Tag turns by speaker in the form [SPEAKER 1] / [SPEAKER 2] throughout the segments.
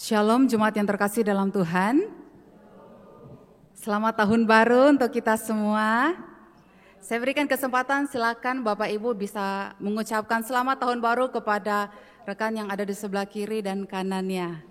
[SPEAKER 1] Shalom jemaat yang terkasih dalam Tuhan. Selamat tahun baru untuk kita semua. Saya berikan kesempatan, silakan Bapak Ibu bisa mengucapkan selamat tahun baru kepada rekan yang ada di sebelah kiri dan kanannya.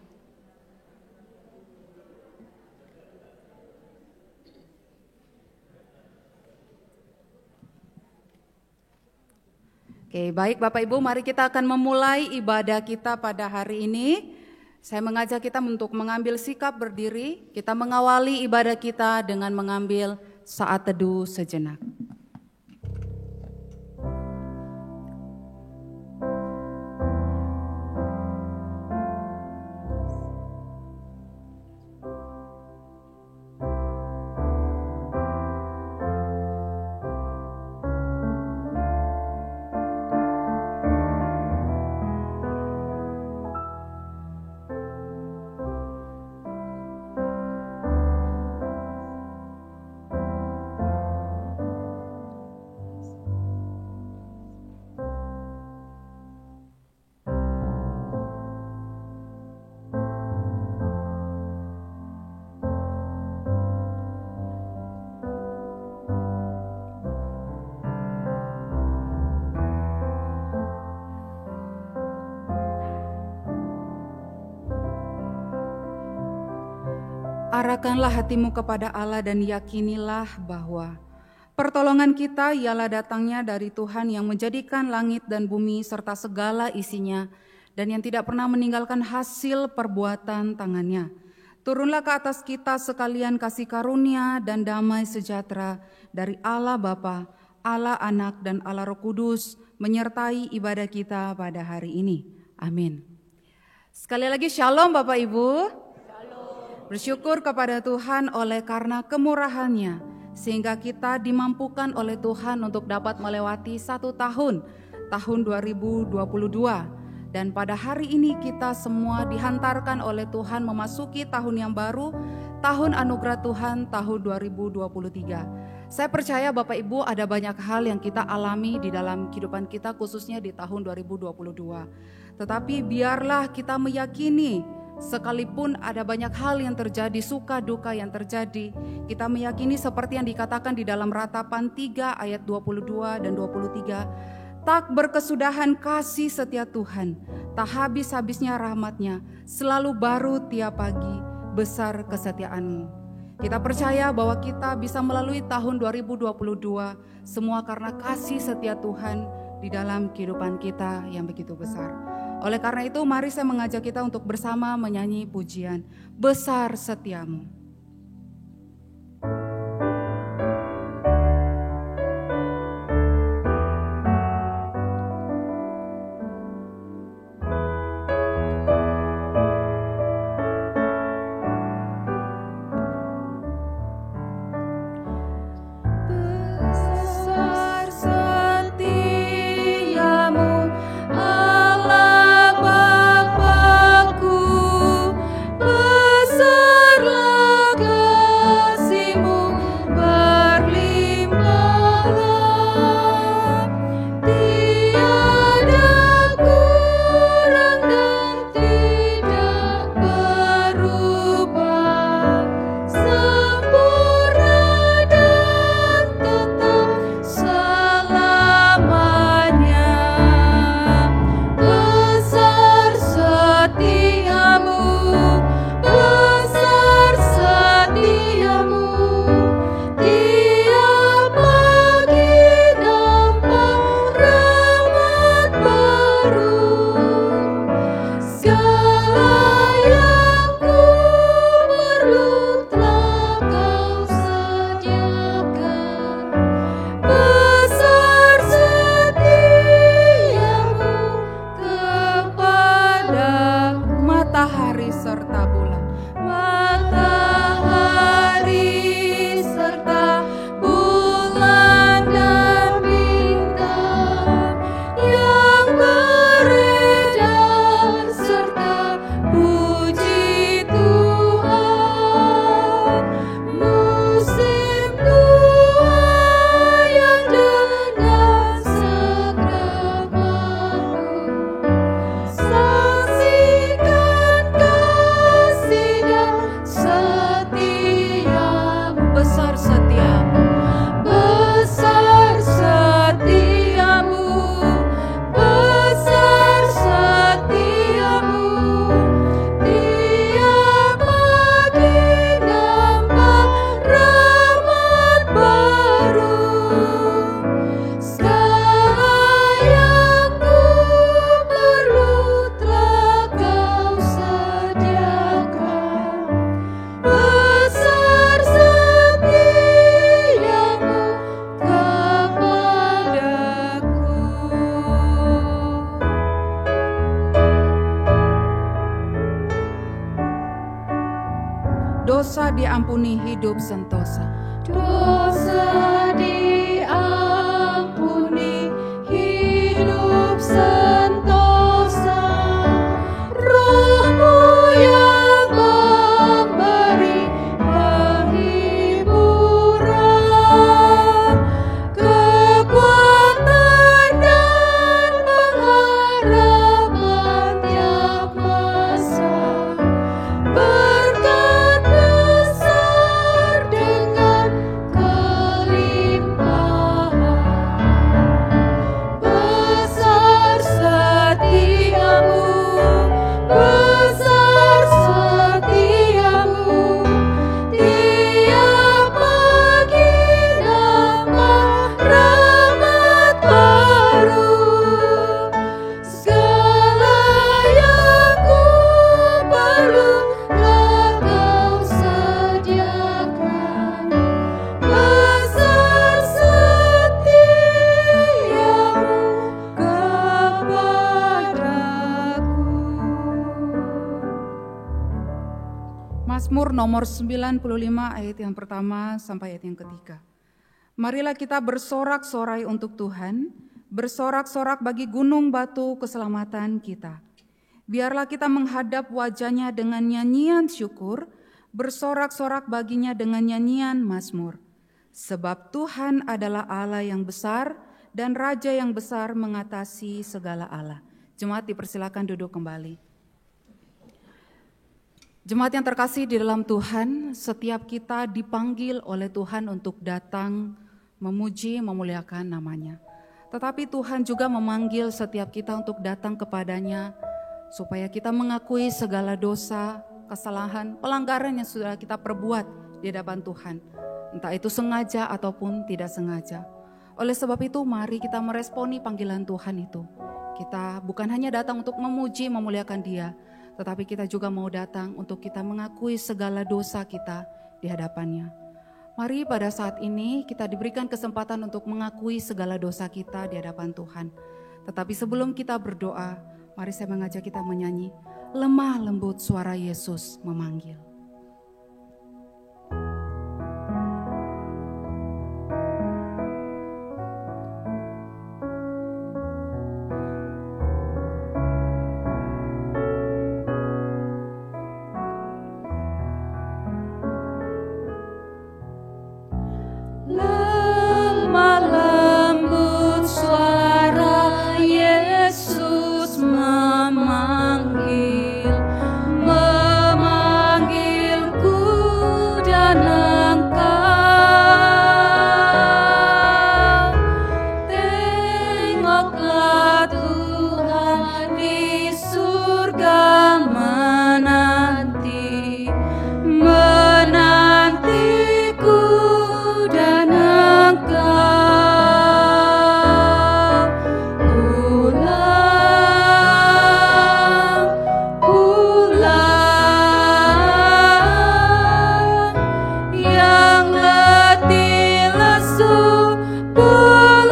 [SPEAKER 1] Oke, baik Bapak Ibu, mari kita akan memulai ibadah kita pada hari ini. Saya mengajak kita untuk mengambil sikap berdiri, kita mengawali ibadah kita dengan mengambil saat teduh sejenak. Arahkanlah hatimu kepada Allah dan yakinilah bahwa pertolongan kita ialah datangnya dari Tuhan yang menjadikan langit dan bumi serta segala isinya dan yang tidak pernah meninggalkan hasil perbuatan tangannya. Turunlah ke atas kita sekalian kasih karunia dan damai sejahtera dari Allah Bapa, Allah Anak dan Allah Roh Kudus menyertai ibadah kita pada hari ini. Amin. Sekali lagi shalom Bapak Ibu. Bersyukur kepada Tuhan oleh karena kemurahan-Nya, sehingga kita dimampukan oleh Tuhan untuk dapat melewati tahun 2022. Dan pada hari ini kita semua dihantarkan oleh Tuhan memasuki tahun yang baru, tahun anugerah Tuhan, tahun 2023. Saya percaya Bapak Ibu ada banyak hal yang kita alami di dalam kehidupan kita khususnya di tahun 2022. Tetapi biarlah kita meyakini, sekalipun ada banyak hal yang terjadi, suka duka yang terjadi, kita meyakini seperti yang dikatakan di dalam Ratapan 3 ayat 22 dan 23, tak berkesudahan kasih setia Tuhan, tak habis-habisnya rahmat-Nya, selalu baru tiap pagi, besar kesetiaan-Mu. Kita percaya bahwa kita bisa melalui tahun 2022 semua karena kasih setia Tuhan di dalam kehidupan kita yang begitu besar. Oleh karena itu, mari saya mengajak kita untuk bersama menyanyi pujian Besar Setiamu.
[SPEAKER 2] Besarlah
[SPEAKER 1] dosa diampuni, hidup sentosa.
[SPEAKER 2] Dosa diampuni, hidup sentosa. Roh-Mu yang memberi penghiburan, kekuatan dan pengharapan tiap masa. Berkat besar dengan kelimpahan, besar setiamu, besar setiamu. Tiap pagi nambah rahmat baru. Segala yang ku perlu telah Kau sediakan. Besar setiamu kepadaku.
[SPEAKER 1] Mazmur nomor 95 ayat yang pertama sampai ayat yang ketiga. Marilah kita bersorak-sorai untuk Tuhan, bersorak-sorak bagi gunung batu keselamatan kita. Biarlah kita menghadap wajah-Nya dengan nyanyian syukur, bersorak-sorak baginya dengan nyanyian mazmur. Sebab Tuhan adalah Allah yang besar dan Raja yang besar mengatasi segala Allah. Jemaat dipersilakan duduk kembali. Jemaat yang terkasih di dalam Tuhan, setiap kita dipanggil oleh Tuhan untuk datang memuji, memuliakan nama-Nya. Tetapi Tuhan juga memanggil setiap kita untuk datang kepada-Nya, supaya kita mengakui segala dosa, kesalahan, pelanggaran yang sudah kita perbuat di hadapan Tuhan. Entah itu sengaja ataupun tidak sengaja. Oleh sebab itu mari kita meresponi panggilan Tuhan itu. Kita bukan hanya datang untuk memuji, memuliakan Dia, tetapi kita juga mau datang untuk kita mengakui segala dosa kita di hadapan-Nya. Mari pada saat ini kita diberikan kesempatan untuk mengakui segala dosa kita di hadapan Tuhan. Tetapi sebelum kita berdoa, mari saya mengajak kita menyanyi, lemah lembut suara Yesus memanggil.
[SPEAKER 2] Lemah lembut suara Yesus memanggil, memanggilku dan engkau. Tengoklah Tuhan di surga menanti, menantiku dan engkau. Pulang, pulang, yang letih lesu, pulang.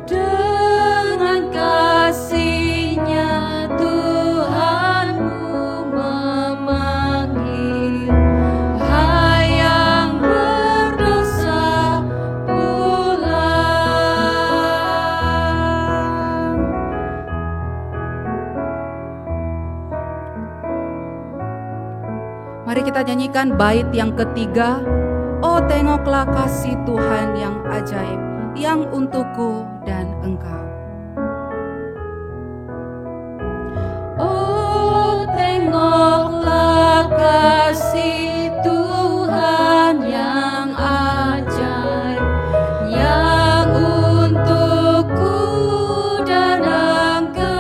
[SPEAKER 2] Dengan kasih-Nya Tuhanmu memanggil. Hai yang berdosa, pulang.
[SPEAKER 1] Mari kita nyanyikan bait yang ketiga. Oh tengoklah kasih Tuhan yang ajaib, yang untukku dan engkau.
[SPEAKER 2] Oh, tengoklah kasih Tuhan yang ajaib, yang untukku dan engkau.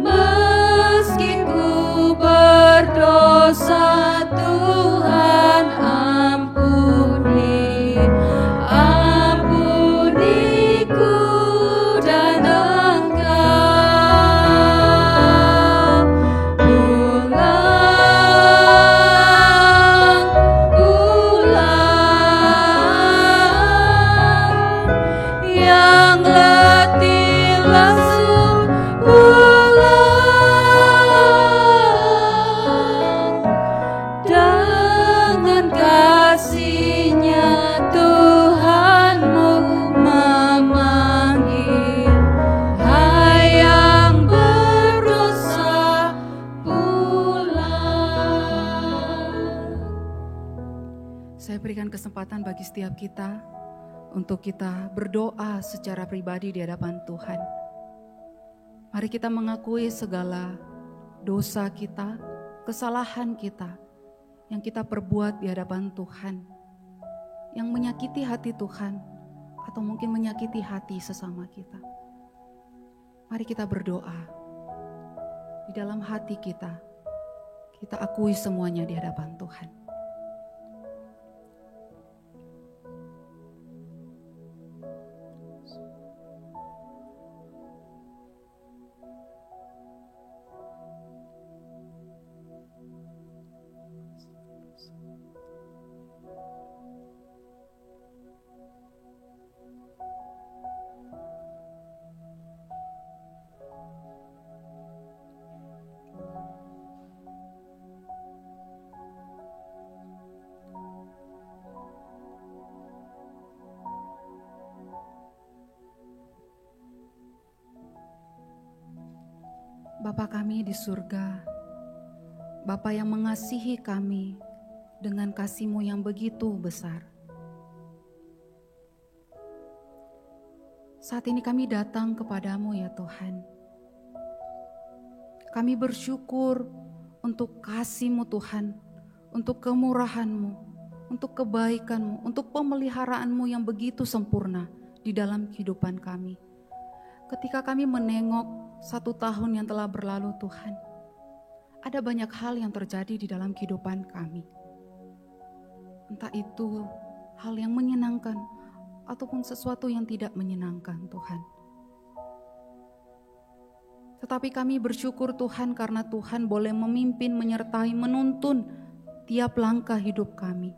[SPEAKER 2] Meski ku berdosa, Tuhan ampuni.
[SPEAKER 1] Saya berikan kesempatan bagi setiap kita untuk kita berdoa secara pribadi di hadapan Tuhan. Mari kita mengakui segala dosa kita, kesalahan kita yang kita perbuat di hadapan Tuhan, yang menyakiti hati Tuhan atau mungkin menyakiti hati sesama kita. Mari kita berdoa di dalam hati kita. Kita akui semuanya di hadapan Tuhan. Bapa kami di surga, Bapa yang mengasihi kami dengan kasih-Mu yang begitu besar. Saat ini kami datang kepadamu ya Tuhan. Kami bersyukur untuk kasih-Mu Tuhan, untuk kemurahan-Mu, untuk kebaikan-Mu, untuk pemeliharaanmu yang begitu sempurna di dalam kehidupan kami. Ketika kami menengok 1 tahun yang telah berlalu Tuhan, ada banyak hal yang terjadi di dalam kehidupan kami. Entah itu hal yang menyenangkan ataupun sesuatu yang tidak menyenangkan Tuhan. Tetapi kami bersyukur Tuhan karena Tuhan boleh memimpin, menyertai, menuntun tiap langkah hidup kami.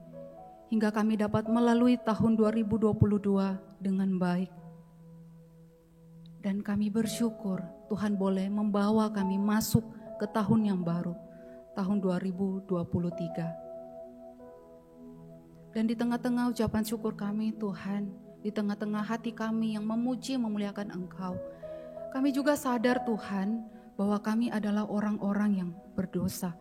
[SPEAKER 1] Hingga kami dapat melalui tahun 2022 dengan baik. Dan kami bersyukur Tuhan boleh membawa kami masuk ke tahun yang baru, tahun 2023. Dan di tengah-tengah ucapan syukur kami Tuhan, di tengah-tengah hati kami yang memuji memuliakan Engkau, kami juga sadar Tuhan bahwa kami adalah orang-orang yang berdosa.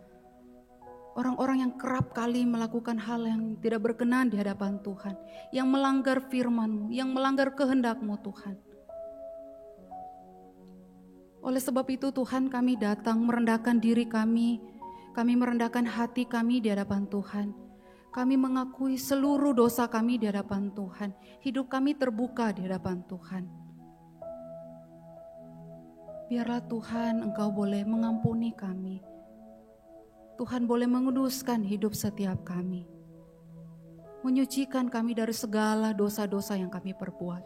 [SPEAKER 1] Orang-orang yang kerap kali melakukan hal yang tidak berkenan di hadapan Tuhan, yang melanggar firman-Mu, yang melanggar kehendak-Mu Tuhan. Oleh sebab itu Tuhan kami datang merendahkan diri kami merendahkan hati kami di hadapan Tuhan. Kami mengakui seluruh dosa kami di hadapan Tuhan. Hidup kami terbuka di hadapan Tuhan. Biarlah Tuhan Engkau boleh mengampuni kami. Tuhan boleh menguduskan hidup setiap kami. Menyucikan kami dari segala dosa-dosa yang kami perbuat.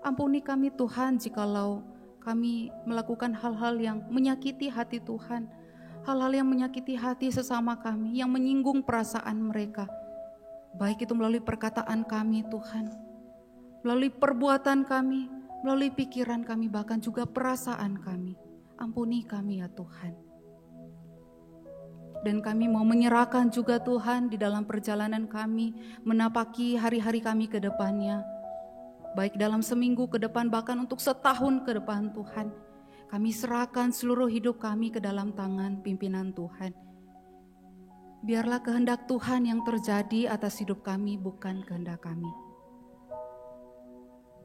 [SPEAKER 1] Ampuni kami Tuhan jikalau kami melakukan hal-hal yang menyakiti hati Tuhan, hal-hal yang menyakiti hati sesama kami, yang menyinggung perasaan mereka. Baik itu melalui perkataan kami Tuhan, melalui perbuatan kami, melalui pikiran kami, bahkan juga perasaan kami. Ampuni kami ya Tuhan. Dan kami mau menyerahkan juga Tuhan di dalam perjalanan kami, menapaki hari-hari kami ke depannya. Baik dalam seminggu ke depan, bahkan untuk setahun ke depan Tuhan. Kami serahkan seluruh hidup kami ke dalam tangan pimpinan Tuhan. Biarlah kehendak Tuhan yang terjadi atas hidup kami, bukan kehendak kami.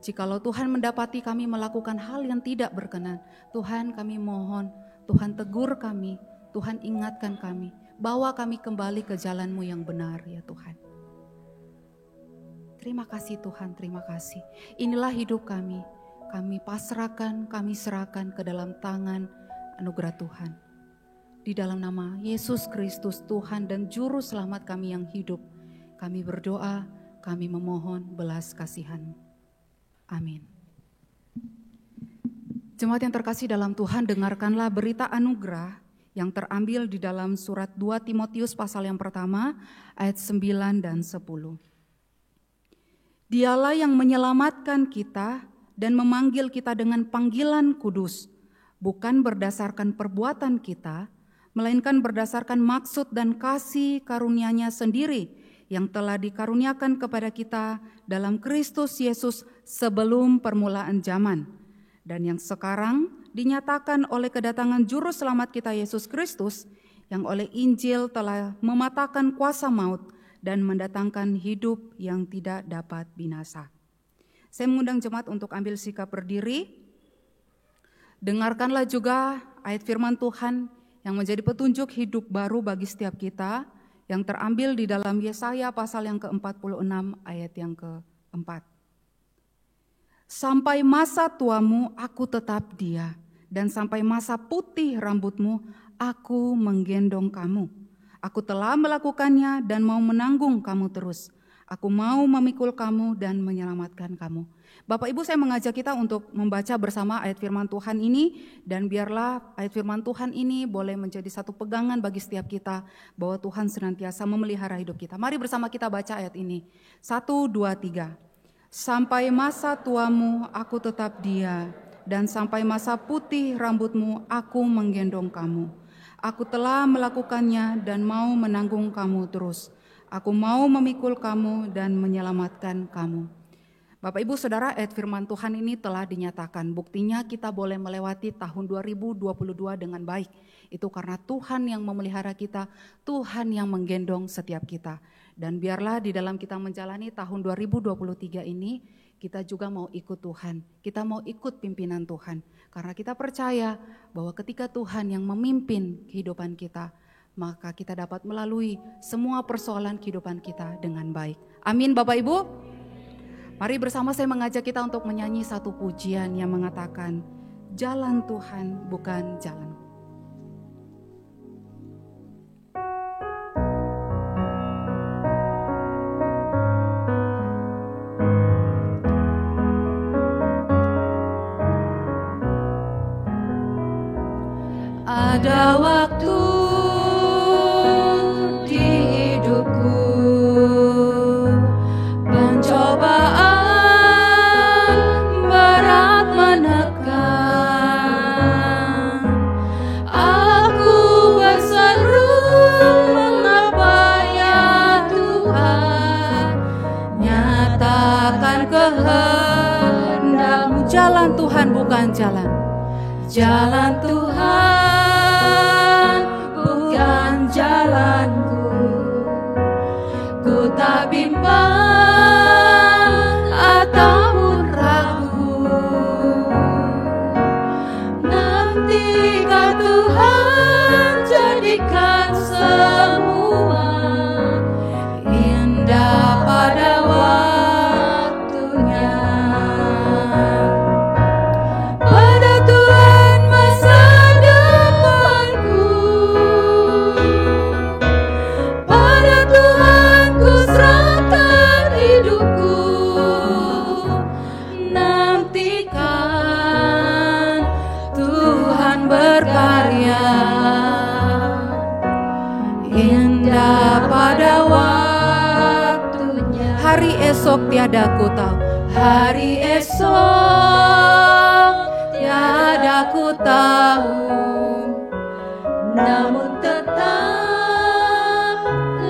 [SPEAKER 1] Jikalau Tuhan mendapati kami melakukan hal yang tidak berkenan, Tuhan kami mohon, Tuhan tegur kami, Tuhan ingatkan kami, bawa kami kembali ke jalan-Mu yang benar ya Tuhan. Terima kasih Tuhan, terima kasih. Inilah hidup kami. Kami pasrahkan, kami serahkan ke dalam tangan anugerah Tuhan. Di dalam nama Yesus Kristus Tuhan dan Juru Selamat kami yang hidup, kami berdoa, kami memohon belas kasihan-Mu. Amin. Jemaat yang terkasih dalam Tuhan, dengarkanlah berita anugerah yang terambil di dalam surat 2 Timotius pasal yang pertama ayat 9 dan 10. Dialah yang menyelamatkan kita dan memanggil kita dengan panggilan kudus, bukan berdasarkan perbuatan kita, melainkan berdasarkan maksud dan kasih karunia-Nya sendiri yang telah dikaruniakan kepada kita dalam Kristus Yesus sebelum permulaan zaman, dan yang sekarang dinyatakan oleh kedatangan Juru Selamat kita Yesus Kristus, yang oleh Injil telah mematahkan kuasa maut dan mendatangkan hidup yang tidak dapat binasa. Saya mengundang jemaat untuk ambil sikap berdiri. Dengarkanlah juga ayat firman Tuhan yang menjadi petunjuk hidup baru bagi setiap kita, yang terambil di dalam Yesaya pasal yang ke-46 ayat yang ke-4. Sampai masa tuamu aku tetap dia, dan sampai masa putih rambutmu aku menggendong kamu. Aku telah melakukannya dan mau menanggung kamu terus. Aku mau memikul kamu dan menyelamatkan kamu. Bapak Ibu, saya mengajak kita untuk membaca bersama ayat firman Tuhan ini, dan biarlah ayat firman Tuhan ini boleh menjadi satu pegangan bagi setiap kita bahwa Tuhan senantiasa memelihara hidup kita. Mari bersama kita baca ayat ini. 1, 2, 3. Sampai masa tuamu aku tetap dia, dan sampai masa putih rambutmu aku menggendong kamu. Aku telah melakukannya dan mau menanggung kamu terus. Aku mau memikul kamu dan menyelamatkan kamu. Bapak Ibu Saudara, ayat firman Tuhan ini telah dinyatakan. Buktinya kita boleh melewati tahun 2022 dengan baik. Itu karena Tuhan yang memelihara kita, Tuhan yang menggendong setiap kita. Dan biarlah di dalam kita menjalani tahun 2023 ini, kita juga mau ikut Tuhan. Kita mau ikut pimpinan Tuhan. Karena kita percaya bahwa ketika Tuhan yang memimpin kehidupan kita, maka kita dapat melalui semua persoalan kehidupan kita dengan baik. Amin Bapak Ibu. Mari bersama saya mengajak kita untuk menyanyi satu pujian yang mengatakan, jalan Tuhan bukan jalan.
[SPEAKER 2] Ada waktu di hidupku, pencobaan berat menekan. Aku berseru, mengapa ya Tuhan, nyatakan kehendak-Mu.
[SPEAKER 1] Jalan Tuhan bukan jalan.
[SPEAKER 2] Jalan Tuhan bukan jalanku, ku tak bimbang ataupun ragu. Nantikan Tuhan jadikan semua indah pada waktunya. Pada Tuhan masa depanku, pada Tuhan ku serahkan hidupku. Nantikan Tuhan berkarya, indah pada waktunya.
[SPEAKER 1] Hari esok tiada ku tahu.
[SPEAKER 2] Hari esok tiada ku tahu, namun tetap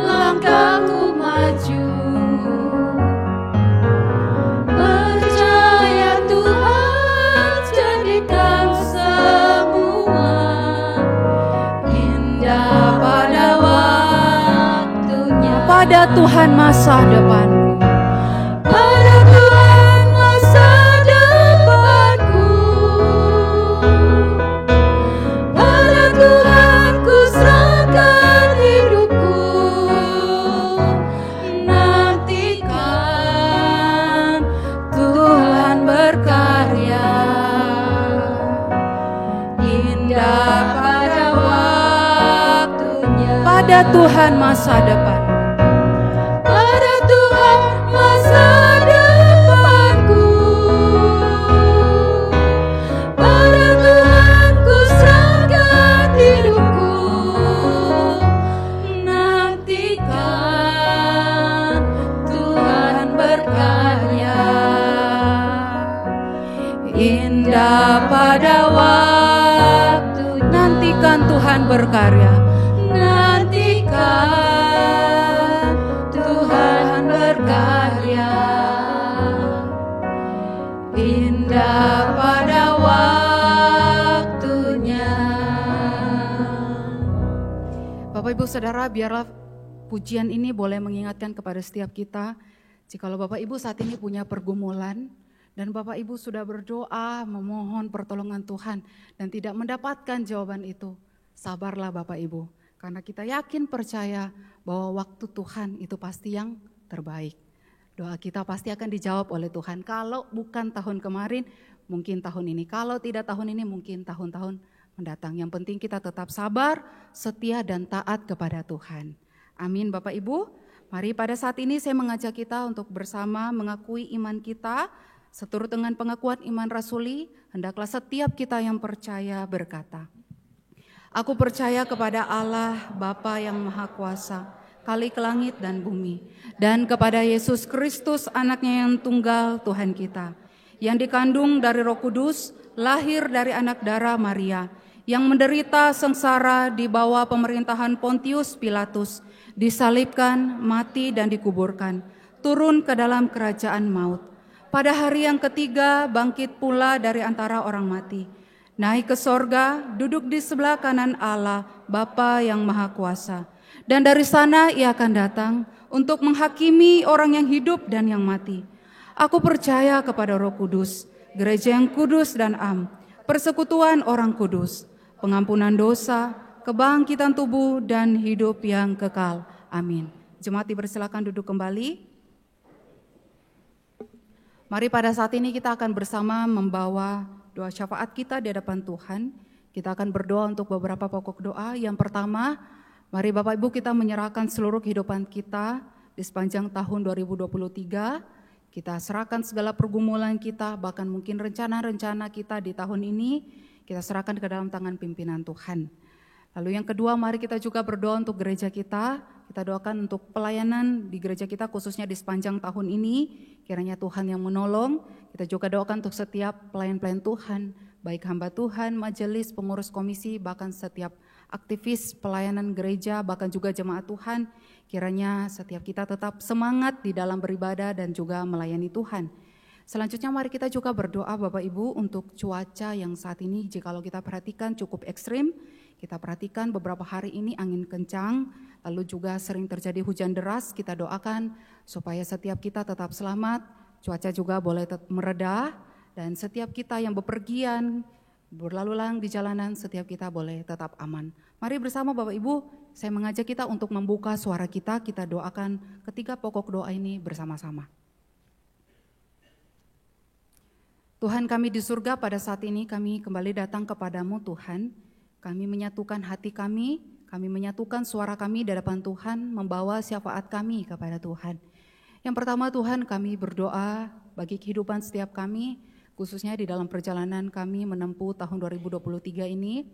[SPEAKER 2] langkahku maju. Percaya Tuhan jadikan semua indah pada waktunya.
[SPEAKER 1] Pada Tuhan masa depanku.
[SPEAKER 2] Pada Tuhan masa depanku, pada Tuhan ku serahkan hidupku. Nantikan Tuhan berkarya, indah pada waktunya.
[SPEAKER 1] Pada Tuhan masa depan.
[SPEAKER 2] Pada Tuhan masa depanku, pada Tuhan ku serahkan hidupku. Nantikan Tuhan berkarya, indah pada waktunya.
[SPEAKER 1] Nantikan Tuhan berkarya.
[SPEAKER 2] Nantikan Tuhan berkarya, indah pada waktunya.
[SPEAKER 1] Bapak Ibu Saudara, biarlah pujian ini boleh mengingatkan kepada setiap kita, jikalau Bapak Ibu saat ini punya pergumulan, dan Bapak Ibu sudah berdoa memohon pertolongan Tuhan dan tidak mendapatkan jawaban itu, sabarlah Bapak Ibu, karena kita yakin percaya bahwa waktu Tuhan itu pasti yang terbaik. Doa kita pasti akan dijawab oleh Tuhan. Kalau bukan tahun kemarin, mungkin tahun ini. Kalau tidak tahun ini, mungkin tahun-tahun mendatang. Yang penting kita tetap sabar, setia dan taat kepada Tuhan. Amin Bapak Ibu. Mari pada saat ini saya mengajak kita untuk bersama mengakui iman kita. Seturut dengan pengakuan iman rasuli, hendaklah setiap kita yang percaya berkata, Aku percaya kepada Allah Bapa yang Maha Kuasa, Khalik langit dan bumi, dan kepada Yesus Kristus anaknya yang tunggal Tuhan kita, yang dikandung dari Roh Kudus, lahir dari anak darah Maria, yang menderita sengsara di bawah pemerintahan Pontius Pilatus, disalibkan, mati dan dikuburkan, turun ke dalam kerajaan maut. Pada hari yang ketiga bangkit pula dari antara orang mati, naik ke sorga, duduk di sebelah kanan Allah, Bapa yang Maha Kuasa. Dan dari sana ia akan datang untuk menghakimi orang yang hidup dan yang mati. Aku percaya kepada Roh Kudus, gereja yang kudus dan am, persekutuan orang kudus, pengampunan dosa, kebangkitan tubuh dan hidup yang kekal. Amin. Jemaat dipersilakan duduk kembali. Mari pada saat ini kita akan bersama membawa doa syafaat kita di hadapan Tuhan. Kita akan berdoa untuk beberapa pokok doa. Yang pertama, mari Bapak Ibu kita menyerahkan seluruh kehidupan kita di sepanjang tahun 2023. Kita serahkan segala pergumulan kita, bahkan mungkin rencana-rencana kita di tahun ini, kita serahkan ke dalam tangan pimpinan Tuhan. Lalu yang kedua, mari kita juga berdoa untuk gereja kita. Kita doakan untuk pelayanan di gereja kita khususnya di sepanjang tahun ini. Kiranya Tuhan yang menolong. Kita juga doakan untuk setiap pelayan-pelayan Tuhan, baik hamba Tuhan, majelis, pengurus komisi, bahkan setiap aktivis pelayanan gereja, bahkan juga jemaat Tuhan. Kiranya setiap kita tetap semangat di dalam beribadah dan juga melayani Tuhan. Selanjutnya mari kita juga berdoa Bapak Ibu untuk cuaca yang saat ini jikalau kita perhatikan cukup ekstrim. Kita perhatikan beberapa hari ini angin kencang, lalu juga sering terjadi hujan deras. Kita doakan supaya setiap kita tetap selamat, cuaca juga boleh mereda, dan setiap kita yang bepergian, berlalu lalang di jalanan, setiap kita boleh tetap aman. Mari bersama Bapak Ibu, saya mengajak kita untuk membuka suara kita doakan ketiga pokok doa ini bersama-sama. Tuhan kami di surga, pada saat ini kami kembali datang kepadamu Tuhan. Kami menyatukan hati kami menyatukan suara kami di hadapan Tuhan, membawa syafaat kami kepada Tuhan. Yang pertama Tuhan, kami berdoa bagi kehidupan setiap kami, khususnya di dalam perjalanan kami menempuh tahun 2023 ini.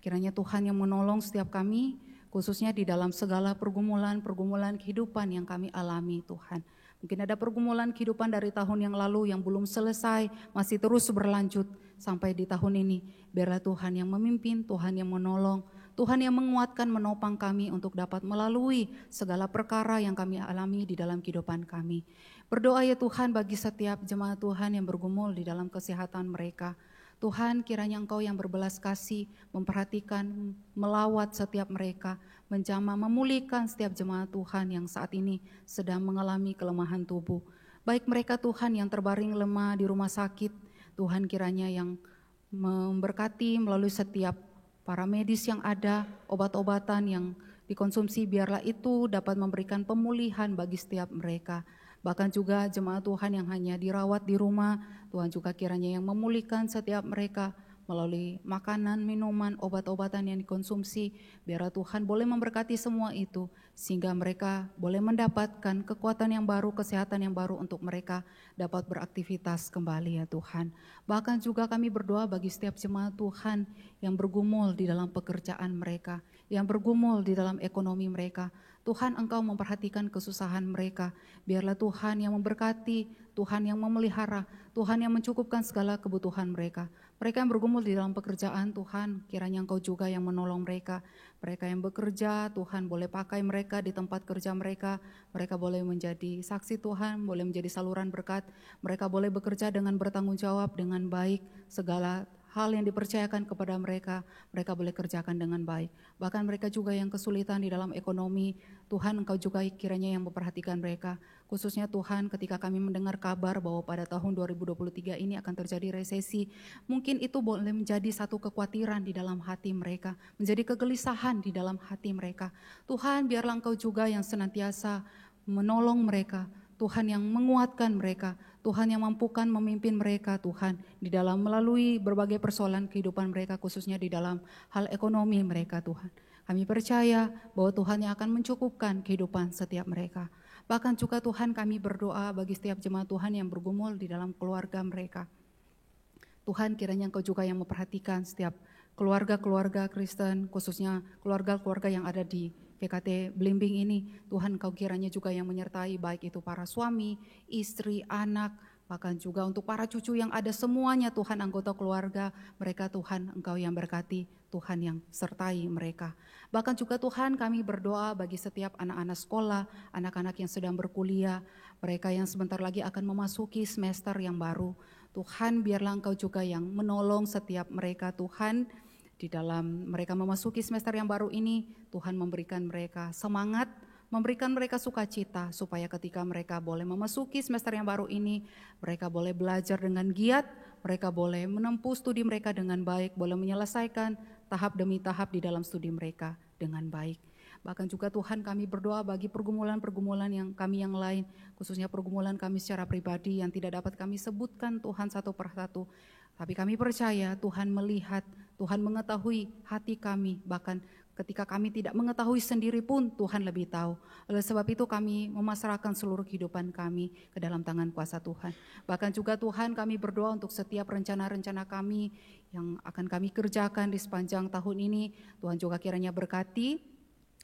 [SPEAKER 1] Kiranya Tuhan yang menolong setiap kami, khususnya di dalam segala pergumulan kehidupan yang kami alami Tuhan. Mungkin ada pergumulan kehidupan dari tahun yang lalu yang belum selesai, masih terus berlanjut sampai di tahun ini. Biarlah Tuhan yang memimpin, Tuhan yang menolong, Tuhan yang menguatkan, menopang kami untuk dapat melalui segala perkara yang kami alami di dalam kehidupan kami. Berdoa ya Tuhan bagi setiap jemaat Tuhan yang bergumul di dalam kesehatan mereka. Tuhan, kiranya Engkau yang berbelas kasih, memperhatikan, melawat setiap mereka, menjamah, memulihkan setiap jemaat Tuhan yang saat ini sedang mengalami kelemahan tubuh. Baik mereka Tuhan yang terbaring lemah di rumah sakit, Tuhan kiranya yang memberkati melalui setiap para medis yang ada, obat-obatan yang dikonsumsi, biarlah itu dapat memberikan pemulihan bagi setiap mereka. Bahkan juga jemaat Tuhan yang hanya dirawat di rumah, Tuhan juga kiranya yang memulihkan setiap mereka melalui makanan, minuman, obat-obatan yang dikonsumsi. Biarlah Tuhan boleh memberkati semua itu, sehingga mereka boleh mendapatkan kekuatan yang baru, kesehatan yang baru untuk mereka dapat beraktivitas kembali ya Tuhan. Bahkan juga kami berdoa bagi setiap jemaat Tuhan yang bergumul di dalam pekerjaan mereka, yang bergumul di dalam ekonomi mereka. Tuhan Engkau memperhatikan kesusahan mereka, biarlah Tuhan yang memberkati, Tuhan yang memelihara, Tuhan yang mencukupkan segala kebutuhan mereka. Mereka yang bergumul di dalam pekerjaan Tuhan, kiranya Engkau juga yang menolong mereka. Mereka yang bekerja, Tuhan boleh pakai mereka di tempat kerja mereka. Mereka boleh menjadi saksi Tuhan, boleh menjadi saluran berkat. Mereka boleh bekerja dengan bertanggung jawab, dengan baik, segala hal yang dipercayakan kepada mereka, mereka boleh kerjakan dengan baik. Bahkan mereka juga yang kesulitan di dalam ekonomi, Tuhan Engkau juga kiranya yang memperhatikan mereka. Khususnya Tuhan, ketika kami mendengar kabar bahwa pada tahun 2023 ini akan terjadi resesi, mungkin itu boleh menjadi satu kekhawatiran di dalam hati mereka, menjadi kegelisahan di dalam hati mereka. Tuhan, biarlah Engkau juga yang senantiasa menolong mereka, Tuhan yang menguatkan mereka, Tuhan yang mampukan memimpin mereka, Tuhan, di dalam melalui berbagai persoalan kehidupan mereka, khususnya di dalam hal ekonomi mereka, Tuhan. Kami percaya bahwa Tuhan yang akan mencukupkan kehidupan setiap mereka. Bahkan juga Tuhan, kami berdoa bagi setiap jemaat Tuhan yang bergumul di dalam keluarga mereka. Tuhan, kiranya Engkau juga yang memperhatikan setiap keluarga-keluarga Kristen, khususnya keluarga-keluarga yang ada di PKT Blimbing ini. Tuhan, Engkau kiranya juga yang menyertai, baik itu para suami, istri, anak, bahkan juga untuk para cucu yang ada semuanya, Tuhan, anggota keluarga mereka, Tuhan, Engkau yang berkati, Tuhan yang sertai mereka. Bahkan juga Tuhan, kami berdoa bagi setiap anak-anak sekolah, anak-anak yang sedang berkuliah, mereka yang sebentar lagi akan memasuki semester yang baru. Tuhan, biarlah Engkau juga yang menolong setiap mereka, Tuhan, di dalam mereka memasuki semester yang baru ini. Tuhan memberikan mereka semangat, memberikan mereka sukacita, supaya ketika mereka boleh memasuki semester yang baru ini, mereka boleh belajar dengan giat, mereka boleh menempuh studi mereka dengan baik, boleh menyelesaikan tahap demi tahap di dalam studi mereka dengan baik. Bahkan juga Tuhan, kami berdoa bagi pergumulan-pergumulan yang kami yang lain, khususnya pergumulan kami secara pribadi yang tidak dapat kami sebutkan Tuhan satu persatu. Tapi kami percaya Tuhan melihat, Tuhan mengetahui hati kami, bahkan ketika kami tidak mengetahui sendiri pun Tuhan lebih tahu. Oleh sebab itu kami memasrahkan seluruh kehidupan kami ke dalam tangan kuasa Tuhan. Bahkan juga Tuhan, kami berdoa untuk setiap rencana-rencana kami yang akan kami kerjakan di sepanjang tahun ini. Tuhan juga kiranya berkati.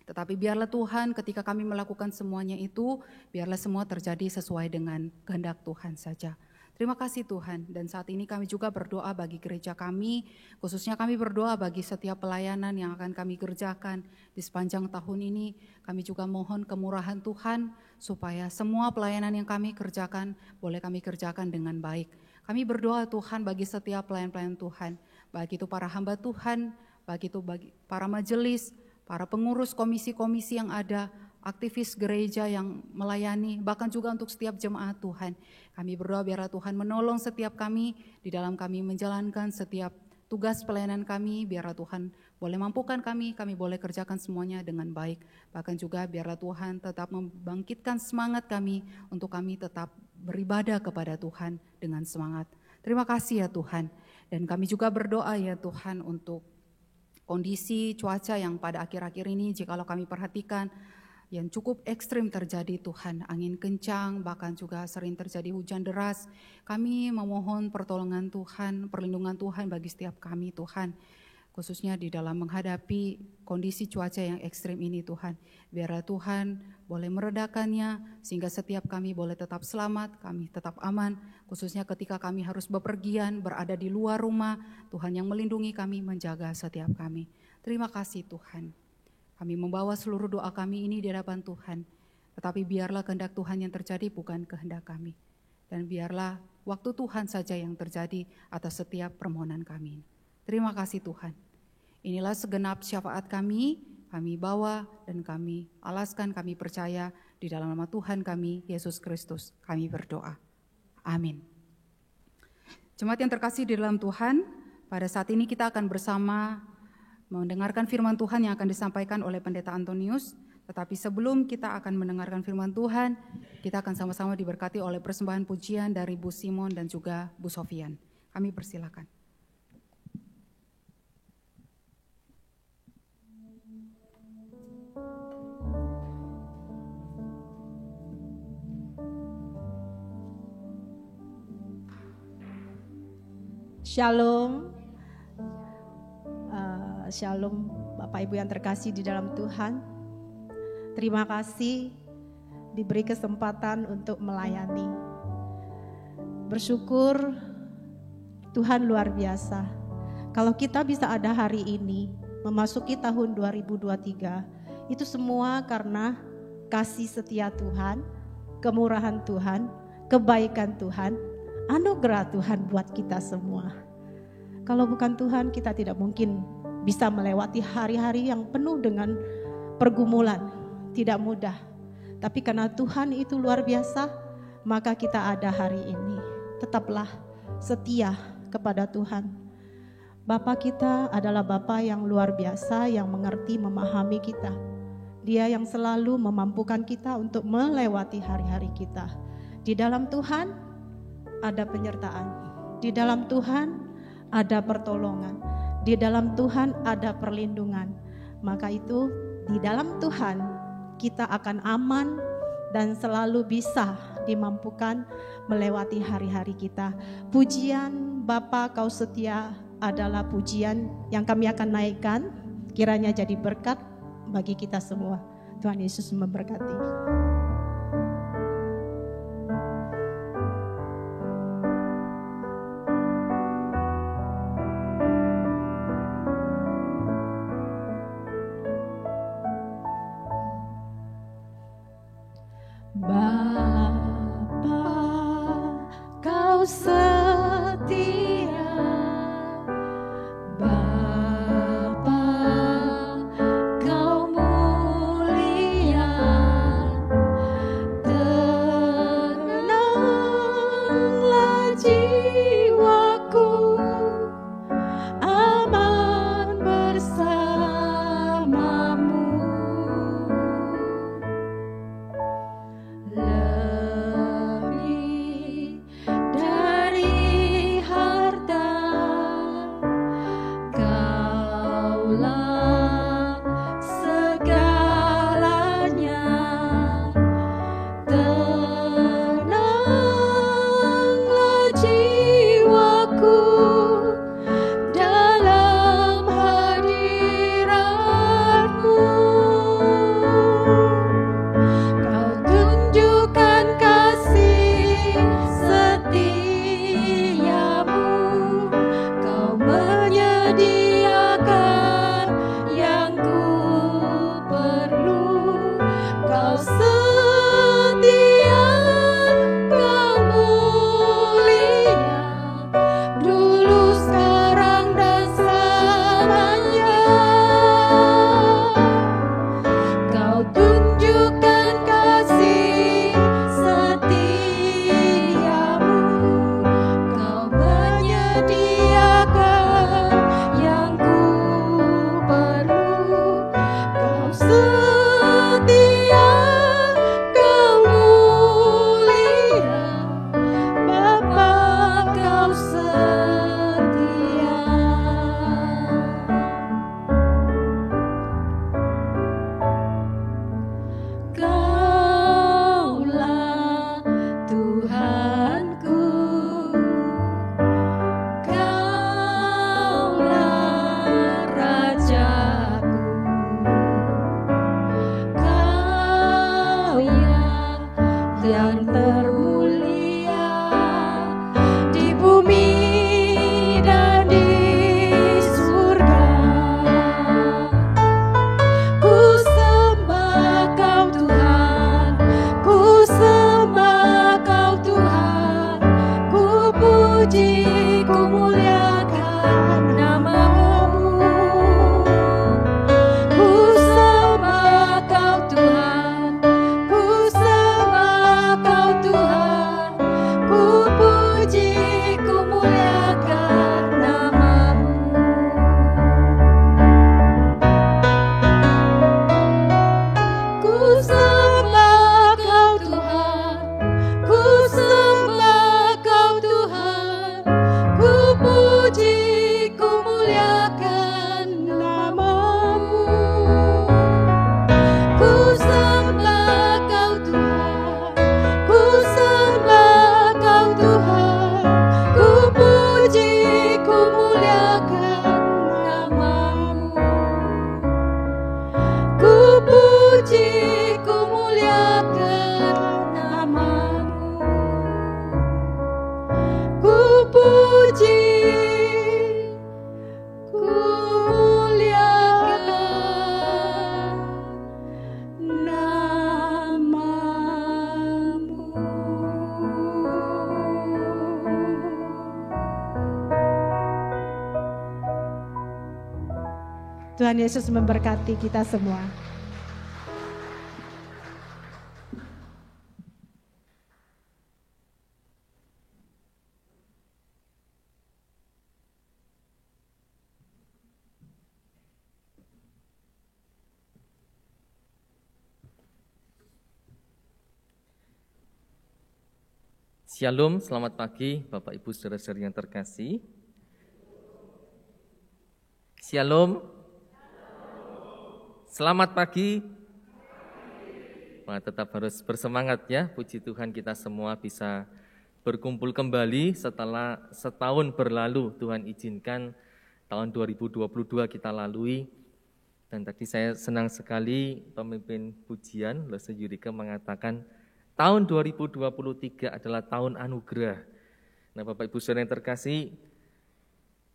[SPEAKER 1] Tetapi biarlah Tuhan, ketika kami melakukan semuanya itu, biarlah semua terjadi sesuai dengan kehendak Tuhan saja. Terima kasih Tuhan, dan saat ini kami juga berdoa bagi gereja kami, khususnya kami berdoa bagi setiap pelayanan yang akan kami kerjakan di sepanjang tahun ini. Kami juga mohon kemurahan Tuhan, supaya semua pelayanan yang kami kerjakan, boleh kami kerjakan dengan baik. Kami berdoa Tuhan bagi setiap pelayan-pelayan Tuhan, baik itu para hamba Tuhan, baik itu bagi para majelis, para pengurus komisi-komisi yang ada, aktivis gereja yang melayani, bahkan juga untuk setiap jemaat Tuhan. Kami berdoa biarlah Tuhan menolong setiap kami di dalam kami menjalankan setiap tugas pelayanan kami. Biarlah Tuhan boleh mampukan kami boleh kerjakan semuanya dengan baik. Bahkan juga biarlah Tuhan tetap membangkitkan semangat kami untuk kami tetap beribadah kepada Tuhan dengan semangat. Terima kasih ya Tuhan. Dan kami juga berdoa ya Tuhan untuk kondisi cuaca yang pada akhir-akhir ini, jikalau kami perhatikan, yang cukup ekstrim terjadi Tuhan, angin kencang, bahkan juga sering terjadi hujan deras. Kami memohon pertolongan Tuhan, perlindungan Tuhan bagi setiap kami Tuhan, khususnya di dalam menghadapi kondisi cuaca yang ekstrim ini Tuhan. Biarlah Tuhan boleh meredakannya, sehingga setiap kami boleh tetap selamat, kami tetap aman, khususnya ketika kami harus bepergian, berada di luar rumah, Tuhan yang melindungi kami, menjaga setiap kami. Terima kasih Tuhan. Kami membawa seluruh doa kami ini di hadapan Tuhan, tetapi biarlah kehendak Tuhan yang terjadi, bukan kehendak kami. Dan biarlah waktu Tuhan saja yang terjadi atas setiap permohonan kami. Terima kasih Tuhan. Inilah segenap syafaat kami bawa dan kami alaskan, kami percaya di dalam nama Tuhan kami, Yesus Kristus, kami berdoa. Amin. Jemaat yang terkasih di dalam Tuhan, pada saat ini kita akan bersama mendengarkan firman Tuhan yang akan disampaikan oleh Pendeta Antonius. Tetapi sebelum kita akan mendengarkan firman Tuhan, kita akan sama-sama diberkati oleh persembahan pujian dari Bu Simon dan juga Bu Sofian. Kami persilakan.
[SPEAKER 3] Shalom. Shalom Bapak Ibu yang terkasih di dalam Tuhan. Terima kasih diberi kesempatan untuk melayani. Bersyukur Tuhan luar biasa. Kalau kita bisa ada hari ini, memasuki tahun 2023, itu semua karena kasih setia Tuhan, kemurahan Tuhan, kebaikan Tuhan, anugerah Tuhan buat kita semua. Kalau bukan Tuhan, kita tidak mungkin bisa melewati hari-hari yang penuh dengan pergumulan, tidak mudah. Tapi karena Tuhan itu luar biasa, maka kita ada hari ini. Tetaplah setia kepada Tuhan. Bapa kita adalah Bapa yang luar biasa, yang mengerti, memahami kita. Dia yang selalu memampukan kita untuk melewati hari-hari kita. Di dalam Tuhan ada penyertaan. Di dalam Tuhan ada pertolongan. Di dalam Tuhan ada perlindungan. Maka itu di dalam Tuhan kita akan aman dan selalu bisa dimampukan melewati hari-hari kita. Pujian Bapa Kau Setia adalah pujian yang kami akan naikkan. Kiranya jadi berkat bagi kita semua. Tuhan Yesus memberkati.
[SPEAKER 2] Bapa, Kau setia. Bapa, Kau mulia. Tenanglah jiwaku, aman bersamamu. Lebih dari
[SPEAKER 3] Tuhan Yesus memberkati kita semua.
[SPEAKER 4] Shalom, selamat pagi Bapak Ibu saudara-saudari yang terkasih. Shalom. Selamat pagi. Tetap harus bersemangat ya, puji Tuhan kita semua bisa berkumpul kembali setelah setahun berlalu. Tuhan izinkan tahun 2022 kita lalui. Dan tadi saya senang sekali pemimpin pujian, Lose Yurika mengatakan tahun 2023 adalah tahun anugerah. Nah, Bapak Ibu saudara yang terkasih,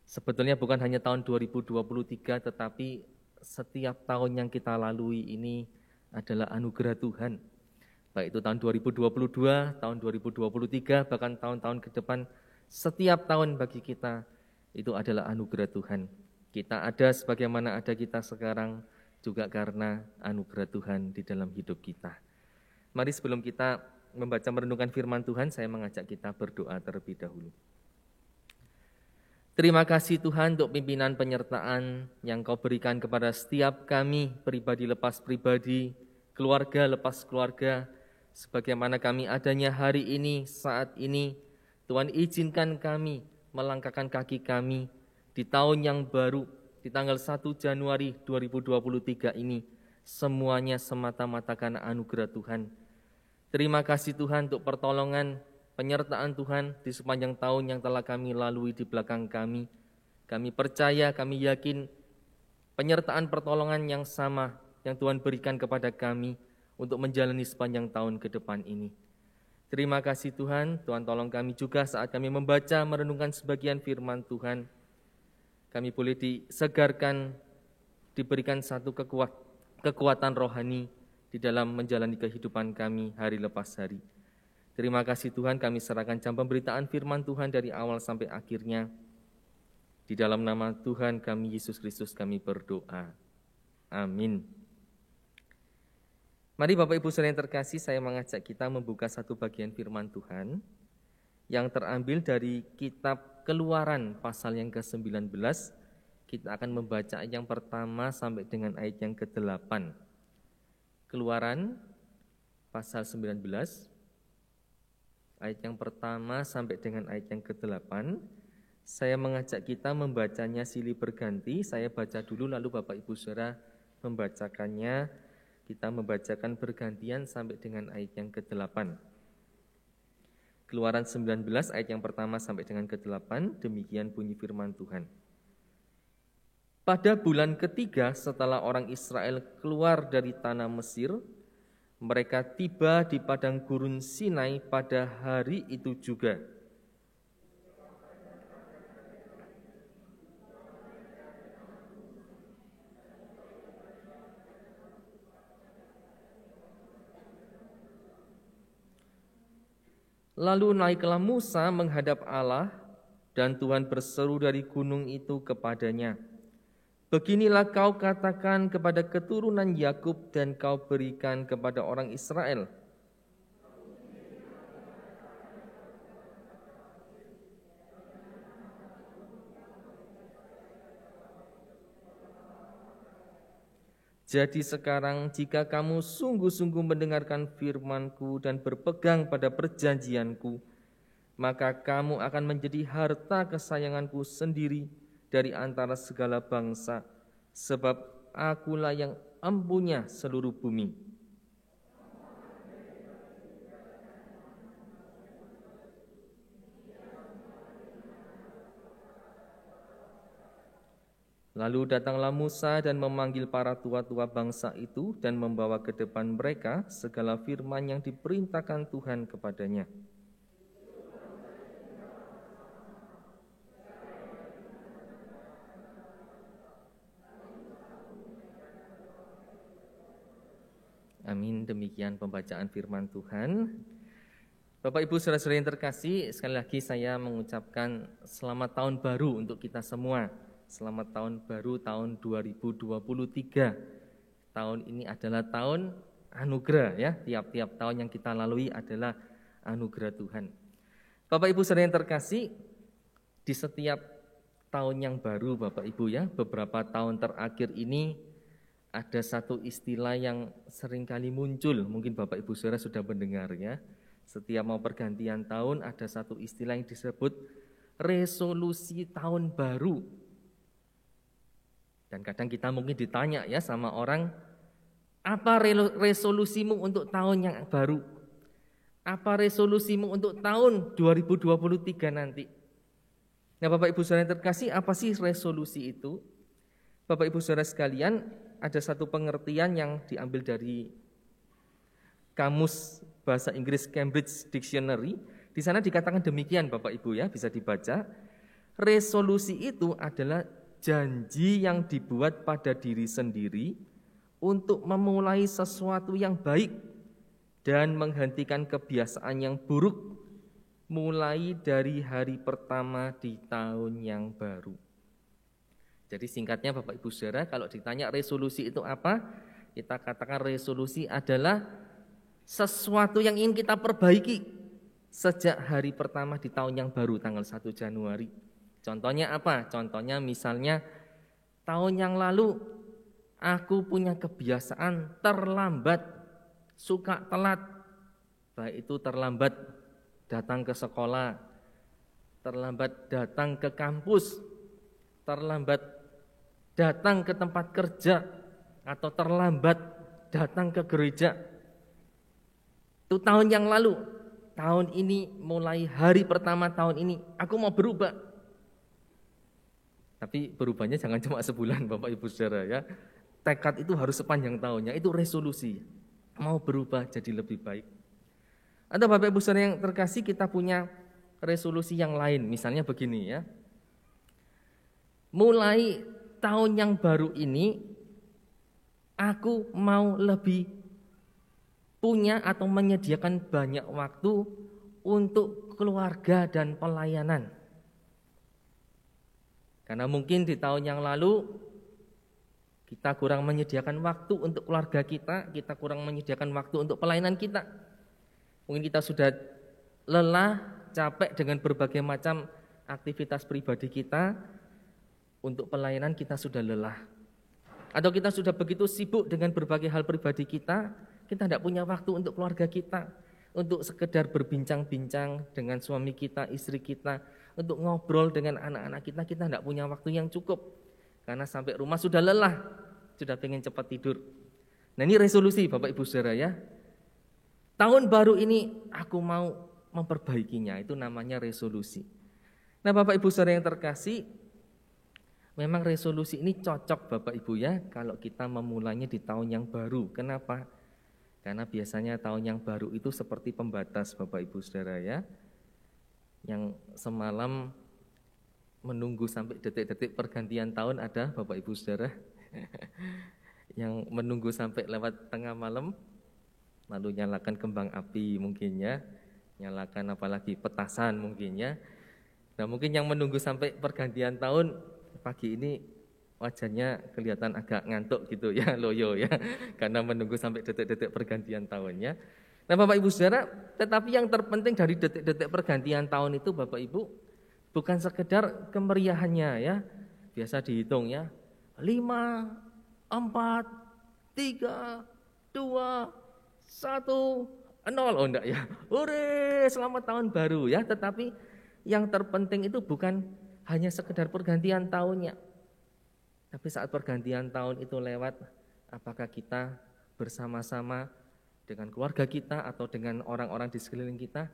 [SPEAKER 4] sebetulnya bukan hanya tahun 2023, tetapi setiap tahun yang kita lalui ini adalah anugerah Tuhan. Baik itu tahun 2022, tahun 2023, bahkan tahun-tahun ke depan, setiap tahun bagi kita itu adalah anugerah Tuhan. Kita ada sebagaimana ada kita sekarang juga karena anugerah Tuhan di dalam hidup kita. Mari sebelum kita membaca merenungkan firman Tuhan, saya mengajak kita berdoa terlebih dahulu. Terima kasih Tuhan untuk pimpinan penyertaan yang Kau berikan kepada setiap kami, pribadi lepas pribadi, keluarga lepas keluarga, sebagaimana kami adanya hari ini, saat ini. Tuhan izinkan kami melangkahkan kaki kami di tahun yang baru, di tanggal 1 Januari 2023 ini, semuanya semata-mata karena anugerah Tuhan. Terima kasih Tuhan untuk pertolongan, penyertaan Tuhan di sepanjang tahun yang telah kami lalui di belakang kami. Kami percaya, kami yakin penyertaan pertolongan yang sama yang Tuhan berikan kepada kami untuk menjalani sepanjang tahun ke depan ini. Terima kasih Tuhan, Tuhan tolong kami juga saat kami membaca, merenungkan sebagian firman Tuhan. Kami boleh disegarkan, diberikan satu kekuatan rohani di dalam menjalani kehidupan kami hari lepas hari. Terima kasih Tuhan, kami serahkan jam pemberitaan firman Tuhan dari awal sampai akhirnya. Di dalam nama Tuhan kami Yesus Kristus kami berdoa. Amin. Mari Bapak Ibu saudara yang terkasih, saya mengajak kita membuka satu bagian firman Tuhan yang terambil dari kitab Keluaran pasal yang ke-19. Kita akan membaca ayat yang pertama sampai dengan ayat yang ke-8. Keluaran pasal 19, ayat yang pertama sampai dengan ayat yang ke-8. Saya mengajak kita membacanya silih berganti. Saya baca dulu lalu Bapak Ibu Saudara membacakannya. Kita membacakan bergantian sampai dengan ayat yang ke-8. Keluaran 19 ayat yang pertama sampai dengan ke-8. Demikian bunyi firman Tuhan. Pada bulan ketiga setelah orang Israel keluar dari tanah Mesir, mereka tiba di padang gurun Sinai pada hari itu juga. Lalu naiklah Musa menghadap Allah, dan Tuhan berseru dari gunung itu kepadanya, beginilah kau katakan kepada keturunan Yakub dan kau berikan kepada orang Israel. Jadi sekarang jika kamu sungguh-sungguh mendengarkan firman-Ku dan berpegang pada perjanjian-Ku, maka kamu akan menjadi harta kesayangan-Ku sendiri dari antara segala bangsa, sebab Akulah yang empunya seluruh bumi. Lalu datanglah Musa dan memanggil para tua-tua bangsa itu dan membawa ke depan mereka segala firman yang diperintahkan Tuhan kepadanya. Amin, demikian pembacaan firman Tuhan. Bapak Ibu saudara-saudari yang terkasih, sekali lagi saya mengucapkan selamat tahun baru untuk kita semua. Selamat tahun baru tahun 2023. Tahun ini adalah tahun anugerah ya. Tiap-tiap tahun yang kita lalui adalah anugerah Tuhan. Bapak Ibu saudara yang terkasih, di setiap tahun yang baru Bapak Ibu ya, beberapa tahun terakhir ini ada satu istilah yang seringkali muncul. Mungkin Bapak Ibu saudara sudah mendengar ya. Setiap mau pergantian tahun ada satu istilah yang disebut resolusi tahun baru. Dan kadang kita mungkin ditanya ya sama orang, apa resolusimu untuk tahun yang baru? Apa resolusimu untuk tahun 2023 nanti? Nah Bapak Ibu saudara yang terkasih, apa sih resolusi itu? Bapak Ibu saudara sekalian, ada satu pengertian yang diambil dari Kamus Bahasa Inggris Cambridge Dictionary. Di sana dikatakan demikian Bapak Ibu ya, bisa dibaca. Resolusi itu adalah janji yang dibuat pada diri sendiri untuk memulai sesuatu yang baik dan menghentikan kebiasaan yang buruk mulai dari hari pertama di tahun yang baru. Jadi singkatnya Bapak Ibu saudara, kalau ditanya resolusi itu apa? Kita katakan resolusi adalah sesuatu yang ingin kita perbaiki sejak hari pertama di tahun yang baru tanggal 1 Januari. Contohnya apa? Contohnya misalnya tahun yang lalu aku punya kebiasaan terlambat, suka telat. Baik itu terlambat datang ke sekolah, terlambat datang ke kampus, terlambat datang ke tempat kerja, atau terlambat datang ke gereja. Itu tahun yang lalu. Tahun ini mulai hari pertama tahun ini aku mau berubah. Tapi berubahnya jangan cuma sebulan Bapak Ibu saudara ya. Tekad itu harus sepanjang tahunnya, itu resolusi. Mau berubah jadi lebih baik. Atau Bapak Ibu saudara yang terkasih, kita punya resolusi yang lain. Misalnya begini ya. Mulai tahun yang baru ini aku mau lebih punya atau menyediakan banyak waktu untuk keluarga dan pelayanan. Karena mungkin di tahun yang lalu kita kurang menyediakan waktu untuk keluarga kita kurang menyediakan waktu untuk pelayanan kita. Mungkin kita sudah lelah, capek dengan berbagai macam aktivitas pribadi kita, untuk pelayanan kita sudah lelah. Atau kita sudah begitu sibuk dengan berbagai hal pribadi kita tidak punya waktu untuk keluarga kita, untuk sekedar berbincang-bincang dengan suami kita, istri kita, untuk ngobrol dengan anak-anak kita tidak punya waktu yang cukup. Karena sampai rumah sudah lelah, sudah pengen cepat tidur. Nah ini resolusi Bapak Ibu saudara ya. Tahun baru ini aku mau memperbaikinya, itu namanya resolusi. Nah Bapak Ibu saudara yang terkasih, memang resolusi ini cocok Bapak Ibu ya kalau kita memulainya di tahun yang baru. Kenapa? Karena biasanya tahun yang baru itu seperti pembatas Bapak Ibu saudara ya. Yang semalam menunggu sampai detik-detik pergantian tahun ada Bapak Ibu saudara. Yang menunggu sampai lewat tengah malam, lalu nyalakan kembang api mungkin ya, nyalakan apalagi petasan mungkin ya. Nah mungkin yang menunggu sampai pergantian tahun pagi ini wajahnya kelihatan agak ngantuk gitu ya, loyo ya, karena menunggu sampai detik-detik pergantian tahunnya. Nah Bapak Ibu saudara, tetapi yang terpenting dari detik-detik pergantian tahun itu Bapak Ibu bukan sekedar kemeriahannya ya. Biasa dihitung ya, 5, 4, 3, 2, 1, 0. Oh enggak ya, hore selamat tahun baru ya. Tetapi yang terpenting itu bukan hanya sekedar pergantian tahunnya, tapi saat pergantian tahun itu lewat, apakah kita bersama-sama dengan keluarga kita atau dengan orang-orang di sekeliling kita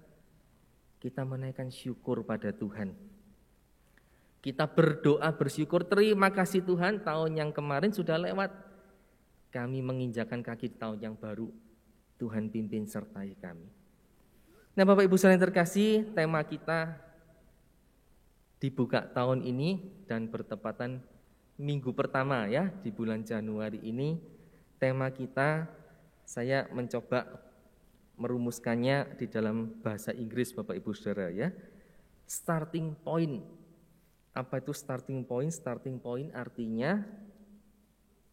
[SPEAKER 4] menaikkan syukur pada Tuhan. Kita berdoa bersyukur, terima kasih Tuhan, tahun yang kemarin sudah lewat, kami menginjakan kaki di tahun yang baru, Tuhan pimpin sertai kami. Nah Bapak Ibu saudara yang terkasih, tema kita dibuka tahun ini dan bertepatan minggu pertama ya di bulan Januari ini. Tema kita, saya mencoba merumuskannya di dalam bahasa Inggris Bapak Ibu saudara ya. Starting point Apa itu starting point? Starting point artinya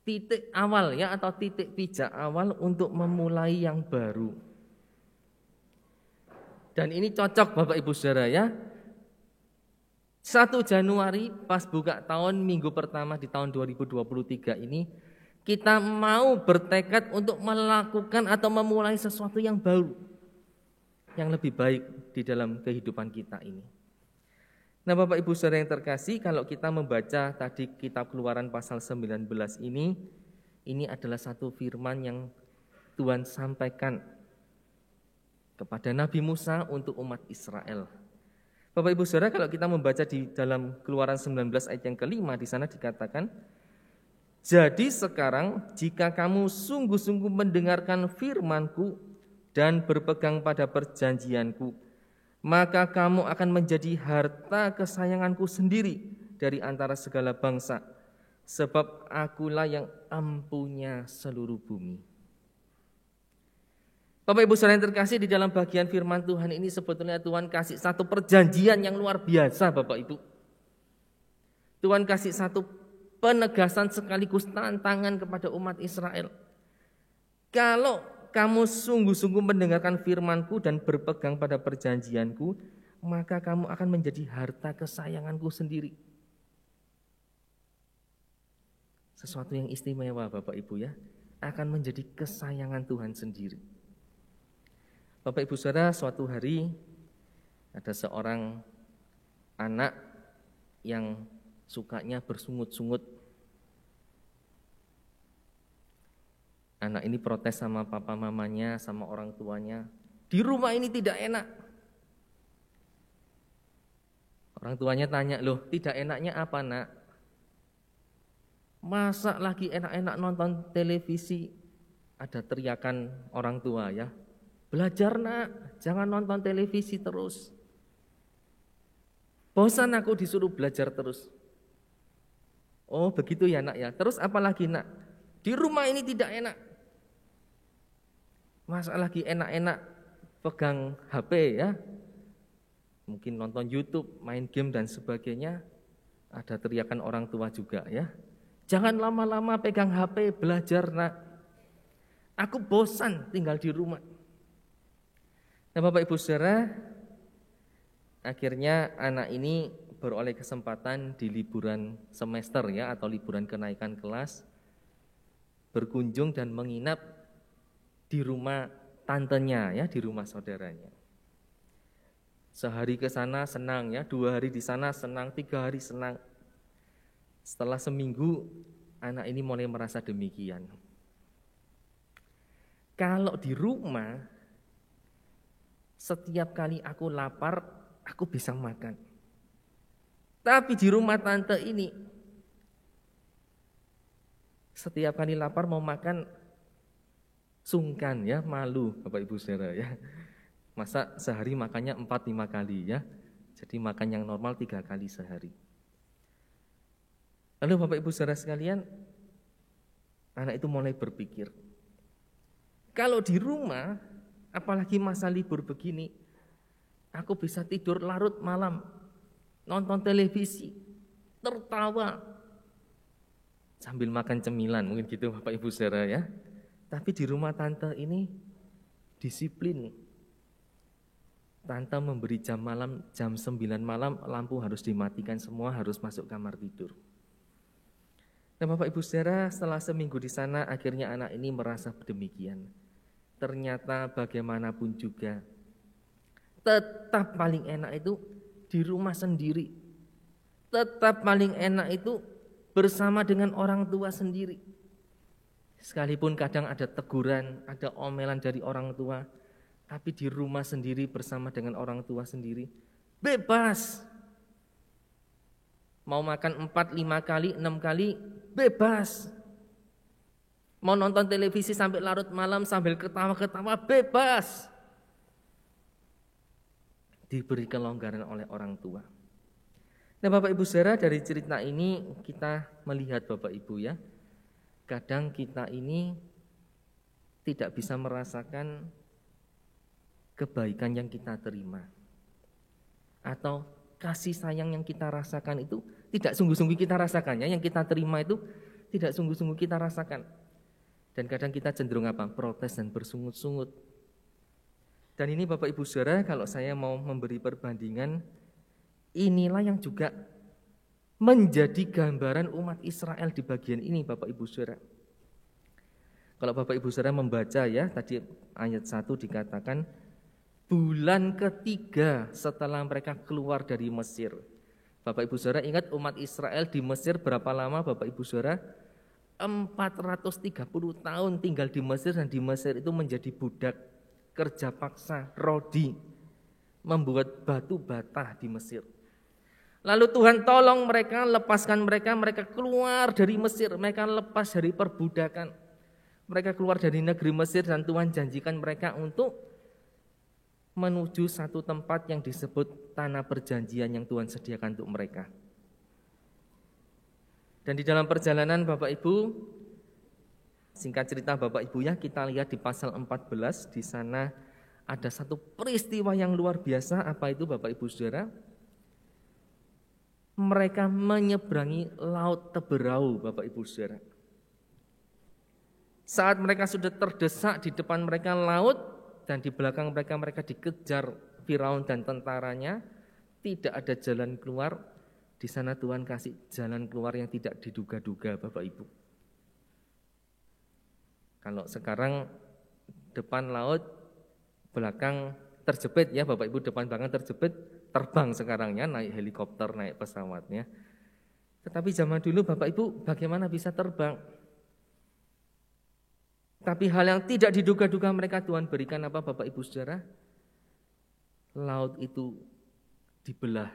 [SPEAKER 4] titik awal ya, atau titik pijak awal untuk memulai yang baru. Dan ini cocok Bapak Ibu Saudara ya. 1 Januari pas buka tahun minggu pertama di tahun 2023 ini, kita mau bertekad untuk melakukan atau memulai sesuatu yang baru, yang lebih baik di dalam kehidupan kita ini. Nah Bapak Ibu Saudara yang terkasih, kalau kita membaca tadi kitab Keluaran pasal 19 ini adalah satu firman yang Tuhan sampaikan kepada Nabi Musa untuk umat Israel. Bapak Ibu Saudara, kalau kita membaca di dalam Keluaran 19 ayat yang kelima, di sana dikatakan, jadi sekarang jika kamu sungguh-sungguh mendengarkan firman-Ku dan berpegang pada perjanjian-Ku, maka kamu akan menjadi harta kesayangan-Ku sendiri dari antara segala bangsa, sebab Akulah yang empunya seluruh bumi. Bapak Ibu Saudara yang terkasih, di dalam bagian firman Tuhan ini sebetulnya Tuhan kasih satu perjanjian yang luar biasa Bapak Ibu. Tuhan kasih satu penegasan sekaligus tantangan kepada umat Israel. Kalau kamu sungguh-sungguh mendengarkan firman-Ku dan berpegang pada perjanjian-Ku, maka kamu akan menjadi harta kesayangan-Ku sendiri. Sesuatu yang istimewa Bapak Ibu ya, akan menjadi kesayangan Tuhan sendiri. Bapak Ibu Saudara, suatu hari ada seorang anak yang sukanya bersungut-sungut. Anak ini protes sama papa mamanya, sama orang tuanya. Di rumah ini tidak enak. Orang tuanya tanya, loh tidak enaknya apa nak? Masa lagi enak-enak nonton televisi? Ada teriakan orang tua ya. Belajar nak, jangan nonton televisi terus. Bosan aku disuruh belajar terus. Oh begitu ya nak ya. Terus apa lagi nak? Di rumah ini tidak enak. Masa lagi enak-enak pegang HP ya. Mungkin nonton YouTube, main game dan sebagainya. Ada teriakan orang tua juga ya. Jangan lama-lama pegang HP, belajar nak. Aku bosan tinggal di rumah. Nah Bapak Ibu Saudara, akhirnya anak ini beroleh kesempatan di liburan semester ya, atau liburan kenaikan kelas, berkunjung dan menginap di rumah tantenya ya, di rumah saudaranya. Sehari ke sana senang ya, 2 hari di sana senang, 3 hari senang. Setelah seminggu anak ini mulai merasa demikian. Kalau di rumah setiap kali aku lapar, aku bisa makan. Tapi di rumah tante ini, setiap kali lapar mau makan, sungkan ya, malu Bapak Ibu Saudara ya. Masa sehari makannya 4-5 kali ya. Jadi makan yang normal 3 kali sehari. Lalu Bapak Ibu Saudara sekalian, anak itu mulai berpikir, kalau di rumah, apalagi masa libur begini, aku bisa tidur larut malam, nonton televisi, tertawa, sambil makan cemilan, mungkin gitu Bapak Ibu Saudara ya. Tapi di rumah tante ini disiplin. Tante memberi jam malam, jam 9 malam, lampu harus dimatikan semua, harus masuk kamar tidur. Nah Bapak Ibu Saudara, setelah seminggu di sana, akhirnya anak ini merasa demikian. Ternyata bagaimanapun juga, tetap paling enak itu di rumah sendiri. Tetap paling enak itu bersama dengan orang tua sendiri. Sekalipun kadang ada teguran, ada omelan dari orang tua, tapi di rumah sendiri bersama dengan orang tua sendiri, bebas. Mau makan 4, 5 kali, 6 kali, bebas. Mau nonton televisi sampai larut malam sambil ketawa-ketawa, bebas. Diberi kelonggaran oleh orang tua. Nah Bapak Ibu Saudara, dari cerita ini kita melihat Bapak Ibu ya, kadang kita ini tidak bisa merasakan kebaikan yang kita terima, atau kasih sayang yang kita rasakan itu tidak sungguh-sungguh kita rasakannya, yang kita terima itu tidak sungguh-sungguh kita rasakan. Dan kadang kita cenderung apa? Protes dan bersungut-sungut. Dan ini Bapak Ibu Saudara, kalau saya mau memberi perbandingan, inilah yang juga menjadi gambaran umat Israel di bagian ini Bapak Ibu Saudara. Kalau Bapak Ibu Saudara membaca ya, tadi ayat 1 dikatakan bulan ketiga setelah mereka keluar dari Mesir. Bapak Ibu Saudara ingat umat Israel di Mesir berapa lama Bapak Ibu Saudara? 430 tahun tinggal di Mesir, dan di Mesir itu menjadi budak, kerja paksa, rodi, membuat batu bata di Mesir. Lalu Tuhan tolong mereka, lepaskan mereka, mereka keluar dari Mesir, mereka lepas dari perbudakan. Mereka keluar dari negeri Mesir dan Tuhan janjikan mereka untuk menuju satu tempat yang disebut tanah perjanjian yang Tuhan sediakan untuk mereka. Dan di dalam perjalanan Bapak Ibu, singkat cerita Bapak Ibu ya, kita lihat di pasal 14, di sana ada satu peristiwa yang luar biasa. Apa itu Bapak Ibu Saudara? Mereka menyeberangi laut Teberau Bapak Ibu Saudara. Saat mereka sudah terdesak, di depan mereka laut dan di belakang mereka dikejar Firaun dan tentaranya, tidak ada jalan keluar. Di sana Tuhan kasih jalan keluar yang tidak diduga-duga Bapak Ibu. Kalau sekarang depan laut, belakang terjepit ya Bapak Ibu, depan belakang terjepit, terbang sekarangnya, naik helikopter, naik pesawatnya. Tetapi zaman dulu Bapak Ibu bagaimana bisa terbang? Tapi hal yang tidak diduga-duga mereka Tuhan berikan apa Bapak Ibu Saudara? Laut itu dibelah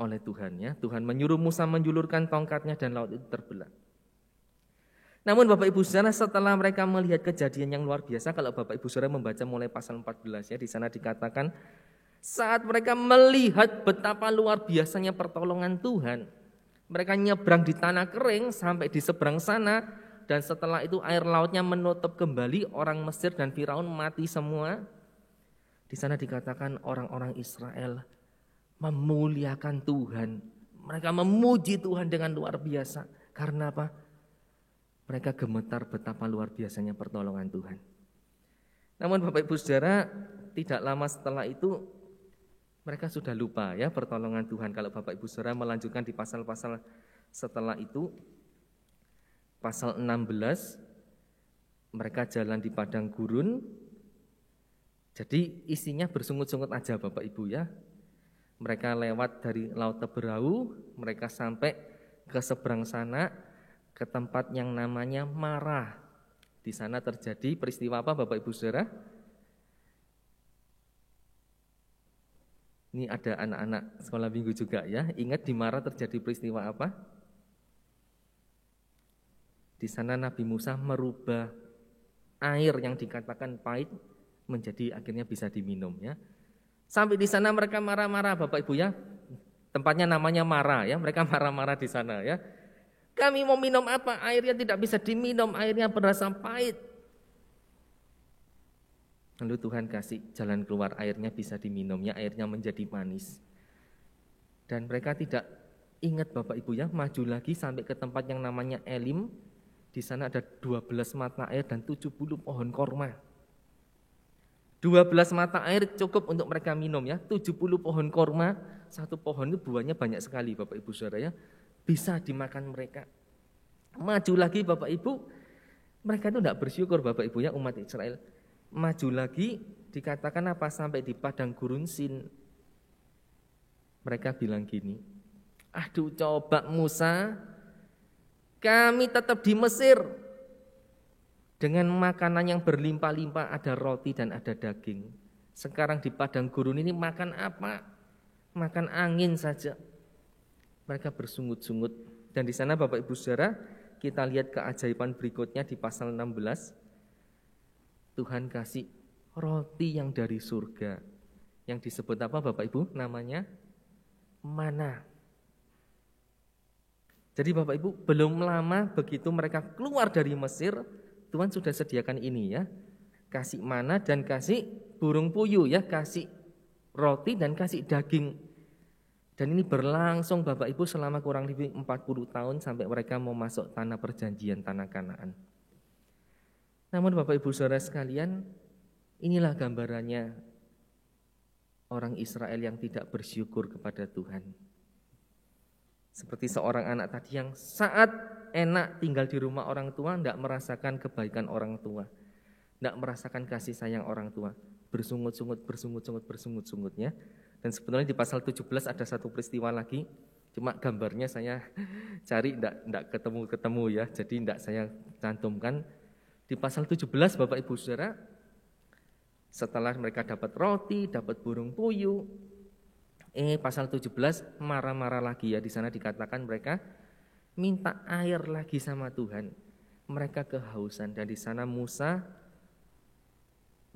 [SPEAKER 4] oleh Tuhan ya. Tuhan menyuruh Musa menjulurkan tongkatnya dan laut itu terbelah. Namun Bapak Ibu Saudara, setelah mereka melihat kejadian yang luar biasa, kalau Bapak Ibu Saudara membaca mulai pasal 14 ya, di sana dikatakan saat mereka melihat betapa luar biasanya pertolongan Tuhan, mereka nyebrang di tanah kering sampai di seberang sana, dan setelah itu air lautnya menutup kembali, orang Mesir dan Firaun mati semua. Di sana dikatakan orang-orang Israel memuliakan Tuhan. Mereka memuji Tuhan dengan luar biasa. Karena apa? Mereka gemetar betapa luar biasanya pertolongan Tuhan. Namun Bapak Ibu Saudara, tidak lama setelah itu mereka sudah lupa ya pertolongan Tuhan. Kalau Bapak Ibu Saudara melanjutkan di pasal-pasal setelah itu, pasal 16, mereka jalan di padang gurun. Jadi isinya bersungut-sungut aja Bapak Ibu ya. Mereka lewat dari laut Teberau, mereka sampai ke seberang sana, ke tempat yang namanya Marah. Di sana terjadi peristiwa apa Bapak Ibu Saudara? Ini ada anak-anak sekolah minggu juga ya. Ingat di Marah terjadi peristiwa apa? Di sana Nabi Musa merubah air yang dikatakan pahit menjadi akhirnya bisa diminum ya. Sampai di sana mereka marah-marah Bapak Ibu ya. Tempatnya namanya Marah ya. Mereka marah-marah di sana ya. Kami mau minum apa? Airnya tidak bisa diminum, airnya berasa pahit. Lalu Tuhan kasih jalan keluar, airnya bisa diminumnya, airnya menjadi manis. Dan mereka tidak ingat Bapak Ibu ya, maju lagi sampai ke tempat yang namanya Elim. Di sana ada 12 mata air dan 70 pohon korma. 12 mata air cukup untuk mereka minum ya. 70 pohon korma, satu pohon itu buahnya banyak sekali Bapak Ibu Saudara ya. Bisa dimakan mereka. Maju lagi Bapak Ibu, mereka itu tidak bersyukur Bapak Ibu ya, umat Israel. Maju lagi dikatakan apa, sampai di padang gurun Sin. Mereka bilang gini, aduh coba Musa, kami tetap di Mesir dengan makanan yang berlimpah-limpah, ada roti dan ada daging. Sekarang di padang gurun ini makan apa? Makan angin saja. Mereka bersungut-sungut. Dan di sana Bapak Ibu Saudara, kita lihat keajaiban berikutnya di pasal 16. Tuhan kasih roti yang dari surga. Yang disebut apa Bapak Ibu? Namanya mana. Jadi Bapak Ibu, belum lama begitu mereka keluar dari Mesir, Tuhan sudah sediakan ini ya. Kasih mana dan kasih burung puyuh ya, kasih roti dan kasih daging. Dan ini berlangsung Bapak Ibu selama kurang lebih 40 tahun sampai mereka mau masuk tanah perjanjian, tanah Kanaan. Namun Bapak Ibu Saudara sekalian, inilah gambarannya orang Israel yang tidak bersyukur kepada Tuhan. Seperti seorang anak tadi yang saat enak tinggal di rumah orang tua, tidak merasakan kebaikan orang tua, tidak merasakan kasih sayang orang tua, bersungut-sungut ya. Dan sebetulnya di pasal 17 ada satu peristiwa lagi, cuma gambarnya saya cari tidak ketemu ya, jadi tidak saya cantumkan. Di pasal 17 Bapak Ibu Saudara, setelah mereka dapat roti, dapat burung puyuh, pasal 17 marah-marah lagi ya, di sana dikatakan mereka minta air lagi sama Tuhan. Mereka kehausan dan di sana Musa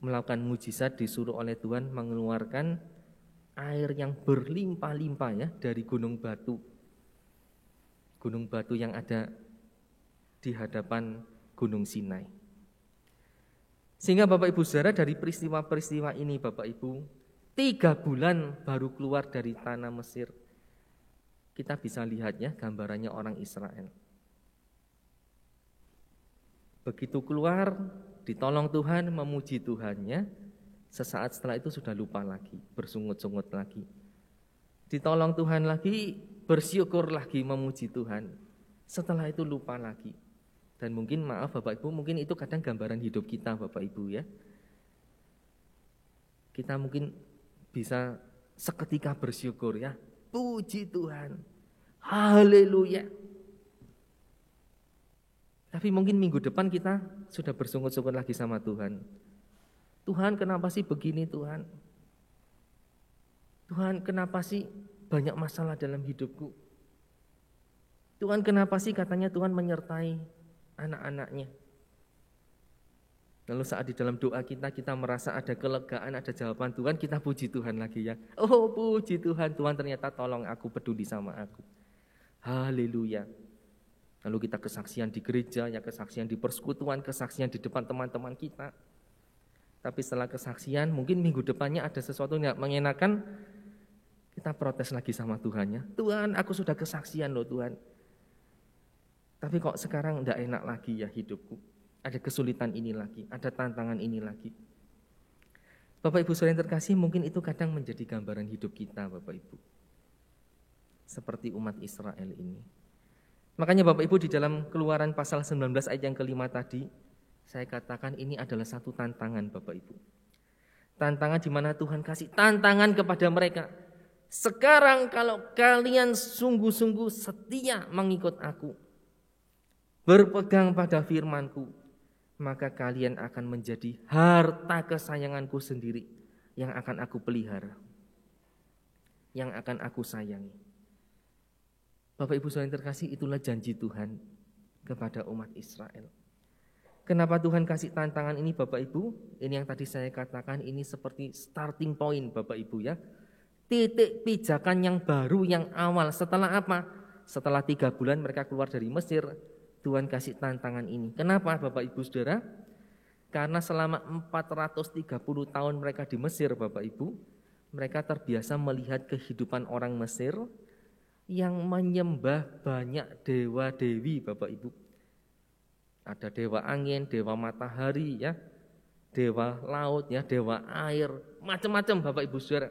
[SPEAKER 4] melakukan mujizat, disuruh oleh Tuhan mengeluarkan air yang berlimpah-limpah ya dari gunung batu yang ada di hadapan Gunung Sinai. Sehingga Bapak Ibu Saudara, dari peristiwa-peristiwa ini Bapak Ibu, 3 bulan baru keluar dari tanah Mesir, kita bisa lihat ya gambarannya orang Israel. Begitu keluar, ditolong Tuhan, memuji Tuhannya, sesaat setelah itu sudah lupa lagi, bersungut-sungut lagi. Ditolong Tuhan lagi, bersyukur lagi, memuji Tuhan. Setelah itu lupa lagi. Dan mungkin maaf Bapak Ibu, mungkin itu kadang gambaran hidup kita Bapak Ibu ya. Kita mungkin bisa seketika bersyukur ya, puji Tuhan, haleluya. Tapi mungkin minggu depan kita sudah bersungut-sungut lagi sama Tuhan. Tuhan, kenapa sih begini Tuhan? Tuhan, kenapa sih banyak masalah dalam hidupku? Tuhan, kenapa sih katanya Tuhan menyertai anak-anaknya? Lalu saat di dalam doa kita merasa ada kelegaan, ada jawaban Tuhan, kita puji Tuhan lagi ya. Oh puji Tuhan, Tuhan ternyata tolong aku, peduli sama aku. Haleluya. Lalu kita kesaksian di gereja, ya kesaksian di persekutuan, kesaksian di depan teman-teman kita. Tapi setelah kesaksian, mungkin minggu depannya ada sesuatu yang mengenakan, kita protes lagi sama Tuhannya. Tuhan, aku sudah kesaksian loh Tuhan. Tapi kok sekarang enggak enak lagi ya hidupku. Ada kesulitan ini lagi, ada tantangan ini lagi. Bapak Ibu Saudara yang terkasih, mungkin itu kadang menjadi gambaran hidup kita Bapak Ibu. Seperti umat Israel ini. Makanya Bapak Ibu di dalam Keluaran pasal 19 ayat yang kelima tadi, saya katakan ini adalah satu tantangan Bapak Ibu. Tantangan di mana Tuhan kasih tantangan kepada mereka. Sekarang kalau kalian sungguh-sungguh setia mengikut aku, berpegang pada firman-Ku, maka kalian akan menjadi harta kesayangan-Ku sendiri yang akan aku pelihara, yang akan aku sayangi. Bapak Ibu Saudara yang terkasih, itulah janji Tuhan kepada umat Israel. Kenapa Tuhan kasih tantangan ini Bapak Ibu? Ini yang tadi saya katakan, ini seperti starting point Bapak Ibu ya. Titik pijakan yang baru, yang awal. Setelah apa? Setelah 3 bulan mereka keluar dari Mesir, Tuhan kasih tantangan ini. Kenapa Bapak Ibu Saudara? Karena selama 430 tahun mereka di Mesir Bapak Ibu, mereka terbiasa melihat kehidupan orang Mesir yang menyembah banyak dewa-dewi Bapak Ibu. Ada dewa angin, dewa matahari ya, dewa laut ya, dewa air, macam-macam Bapak Ibu Saudara.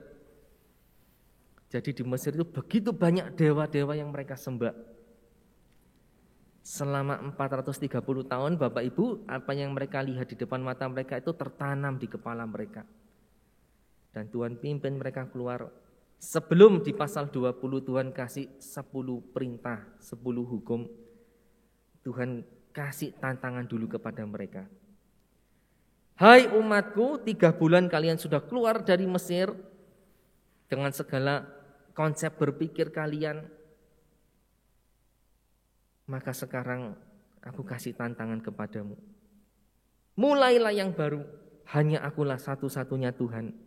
[SPEAKER 4] Jadi di Mesir itu begitu banyak dewa-dewa yang mereka sembah. Selama 430 tahun Bapak Ibu, apa yang mereka lihat di depan mata mereka itu tertanam di kepala mereka. Dan Tuhan pimpin mereka keluar. Sebelum di pasal 20 Tuhan kasih 10 perintah, 10 hukum. Tuhan kasih tantangan dulu kepada mereka. Hai umatku, 3 bulan kalian sudah keluar dari Mesir dengan segala konsep berpikir kalian. Maka sekarang aku kasih tantangan kepadamu. Mulailah yang baru, hanya akulah satu-satunya Tuhan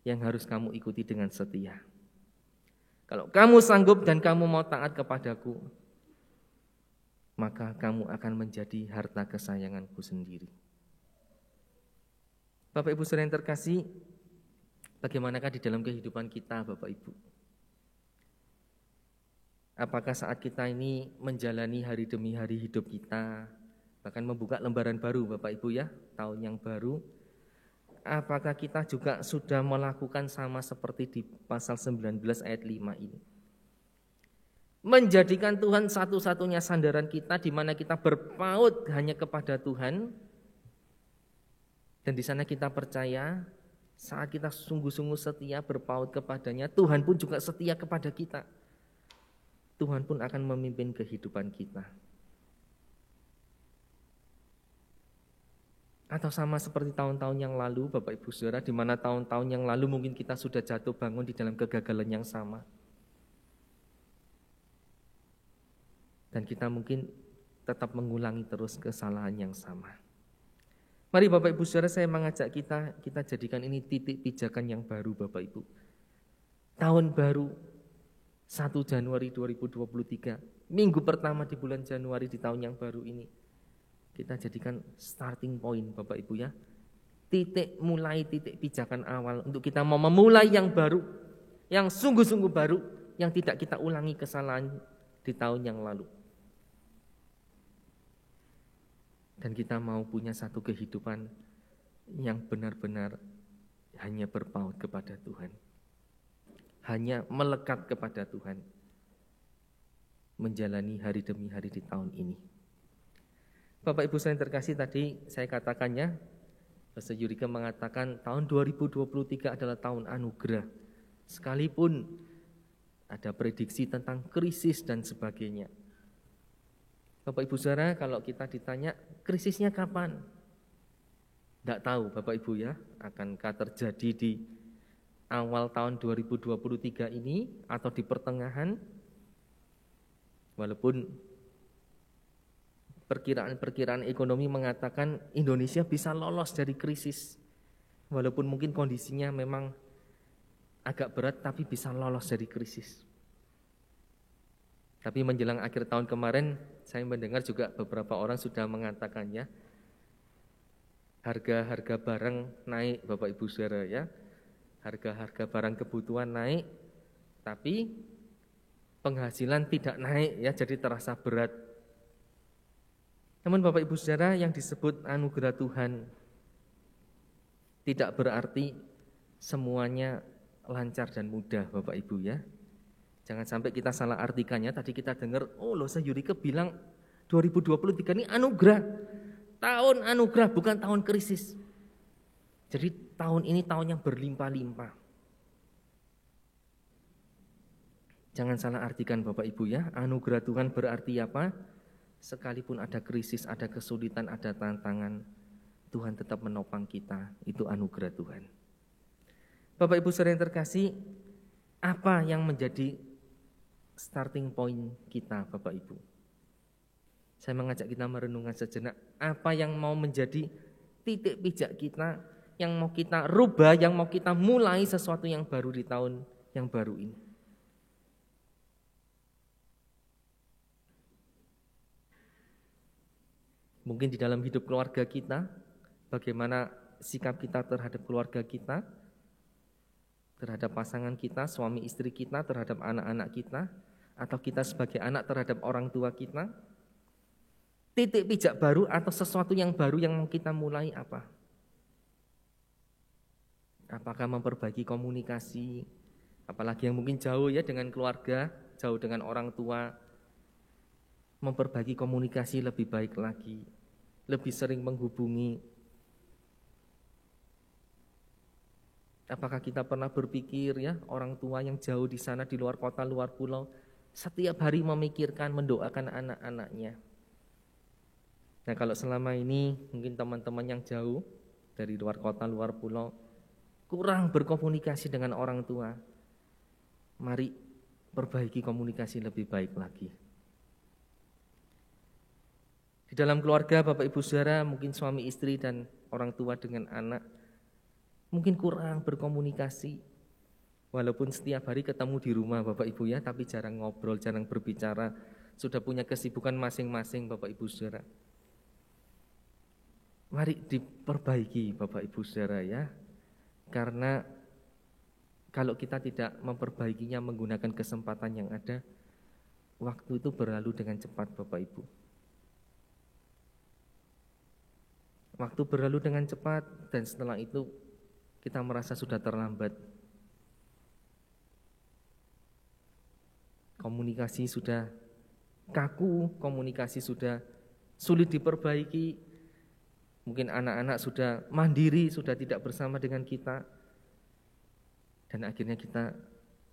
[SPEAKER 4] yang harus kamu ikuti dengan setia. Kalau kamu sanggup dan kamu mau taat kepadaku, maka kamu akan menjadi harta kesayanganku sendiri. Bapak Ibu Saudara yang terkasih, bagaimanakah di dalam kehidupan kita Bapak Ibu? Apakah saat kita ini menjalani hari demi hari hidup kita, bahkan membuka lembaran baru Bapak Ibu ya, tahun yang baru, apakah kita juga sudah melakukan sama seperti di pasal 19 ayat 5 ini? Menjadikan Tuhan satu-satunya sandaran kita, di mana kita berpaut hanya kepada Tuhan, dan di sana kita percaya saat kita sungguh-sungguh setia berpaut kepadanya, Tuhan pun juga setia kepada kita. Tuhan pun akan memimpin kehidupan kita. Atau sama seperti tahun-tahun yang lalu Bapak Ibu Saudara, di mana tahun-tahun yang lalu mungkin kita sudah jatuh bangun di dalam kegagalan yang sama. Dan kita mungkin tetap mengulangi terus kesalahan yang sama. Mari Bapak Ibu Saudara, saya mengajak kita jadikan ini titik pijakan yang baru Bapak Ibu. Tahun baru 1 Januari 2023, minggu pertama di bulan Januari di tahun yang baru ini, kita jadikan starting point Bapak Ibu ya. Titik pijakan awal untuk kita mau memulai yang baru, yang sungguh-sungguh baru, yang tidak kita ulangi kesalahan di tahun yang lalu. Dan kita mau punya satu kehidupan yang benar-benar hanya berpaut kepada Tuhan. Hanya melekat kepada Tuhan, menjalani hari demi hari di tahun ini. Bapak Ibu saya yang terkasih, tadi saya katakannya, Pastor Yurika mengatakan tahun 2023 adalah tahun anugerah. Sekalipun ada prediksi tentang krisis dan sebagainya. Bapak Ibu saudara, kalau kita ditanya krisisnya kapan? Tidak tahu Bapak Ibu ya, akankah terjadi di awal tahun 2023 ini atau di pertengahan, walaupun perkiraan ekonomi mengatakan Indonesia bisa lolos dari krisis, walaupun mungkin kondisinya memang agak berat tapi bisa lolos dari krisis. Tapi menjelang akhir tahun kemarin saya mendengar juga beberapa orang sudah mengatakannya, harga-harga barang naik Bapak Ibu saudara ya. Harga-harga barang kebutuhan naik, tapi penghasilan tidak naik ya, jadi terasa berat. Namun Bapak Ibu saudara, yang disebut anugerah Tuhan tidak berarti semuanya lancar dan mudah Bapak Ibu ya. Jangan sampai kita salah artikannya. Tadi kita dengar, oh loh saya Yurika bilang 2023 ini anugerah. Tahun anugerah bukan tahun krisis. Jadi tahun ini tahun yang berlimpah-limpah. Jangan salah artikan Bapak Ibu ya, anugerah Tuhan berarti apa? Sekalipun ada krisis, ada kesulitan, ada tantangan, Tuhan tetap menopang kita, itu anugerah Tuhan. Bapak Ibu saudara yang terkasih, apa yang menjadi starting point kita Bapak Ibu? Saya mengajak kita merenungkan sejenak, apa yang mau menjadi titik pijak kita, yang mau kita rubah, yang mau kita mulai sesuatu yang baru di tahun yang baru ini. Mungkin di dalam hidup keluarga kita, bagaimana sikap kita terhadap keluarga kita, terhadap pasangan kita, suami istri kita, terhadap anak-anak kita, atau kita sebagai anak terhadap orang tua kita. Titik pijak baru atau sesuatu yang baru yang mau kita mulai apa? Apakah memperbaiki komunikasi, apalagi yang mungkin jauh ya dengan keluarga, jauh dengan orang tua, memperbaiki komunikasi lebih baik lagi, lebih sering menghubungi. Apakah kita pernah berpikir ya orang tua yang jauh di sana di luar kota, luar pulau, setiap hari memikirkan, mendoakan anak-anaknya. Nah kalau selama ini mungkin teman-teman yang jauh dari luar kota, luar pulau, kurang berkomunikasi dengan orang tua, mari perbaiki komunikasi lebih baik lagi. Di dalam keluarga Bapak Ibu saudara, mungkin suami istri dan orang tua dengan anak, mungkin kurang berkomunikasi. Walaupun setiap hari ketemu di rumah Bapak Ibu ya, tapi jarang ngobrol, jarang berbicara, sudah punya kesibukan masing-masing Bapak Ibu saudara. Mari diperbaiki Bapak Ibu saudara ya. Karena kalau kita tidak memperbaikinya menggunakan kesempatan yang ada, waktu itu berlalu dengan cepat Bapak Ibu. Waktu berlalu dengan cepat dan setelah itu kita merasa sudah terlambat. Komunikasi sudah kaku, komunikasi sudah sulit diperbaiki. Mungkin anak-anak sudah mandiri, sudah tidak bersama dengan kita. Dan akhirnya kita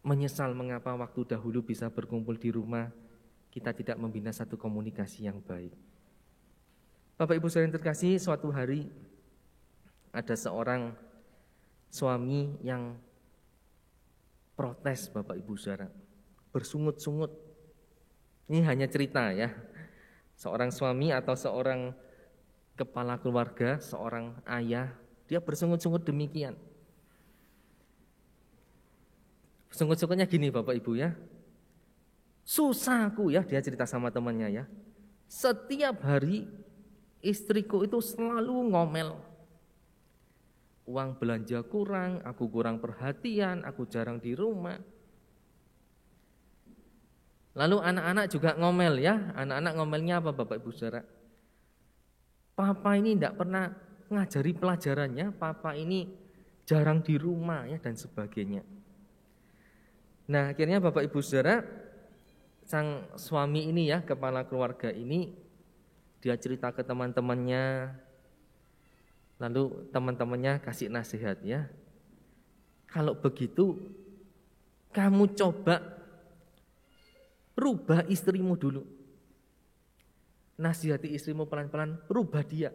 [SPEAKER 4] menyesal mengapa waktu dahulu bisa berkumpul di rumah, kita tidak membina satu komunikasi yang baik. Bapak Ibu saudara yang terkasih, suatu hari ada seorang suami yang protes Bapak Ibu saudara, bersungut-sungut. Ini hanya cerita ya. Seorang suami atau seorang kepala keluarga, seorang ayah, dia bersungut-sungut demikian. Sungut-sungutnya gini Bapak Ibu ya. Susahku ya, dia cerita sama temannya ya. Setiap hari istriku itu selalu ngomel. Uang belanja kurang, aku kurang perhatian, aku jarang di rumah. Lalu anak-anak juga ngomel ya. Anak-anak ngomelnya apa Bapak Ibu saudara? Papa ini tidak pernah ngajari pelajarannya, papa ini jarang di rumah ya dan sebagainya. Nah akhirnya Bapak Ibu saudara, sang suami ini ya, kepala keluarga ini, dia cerita ke teman-temannya, lalu teman-temannya kasih nasihat ya. Kalau begitu kamu coba rubah istrimu dulu. Nasihati istrimu pelan-pelan, rubah dia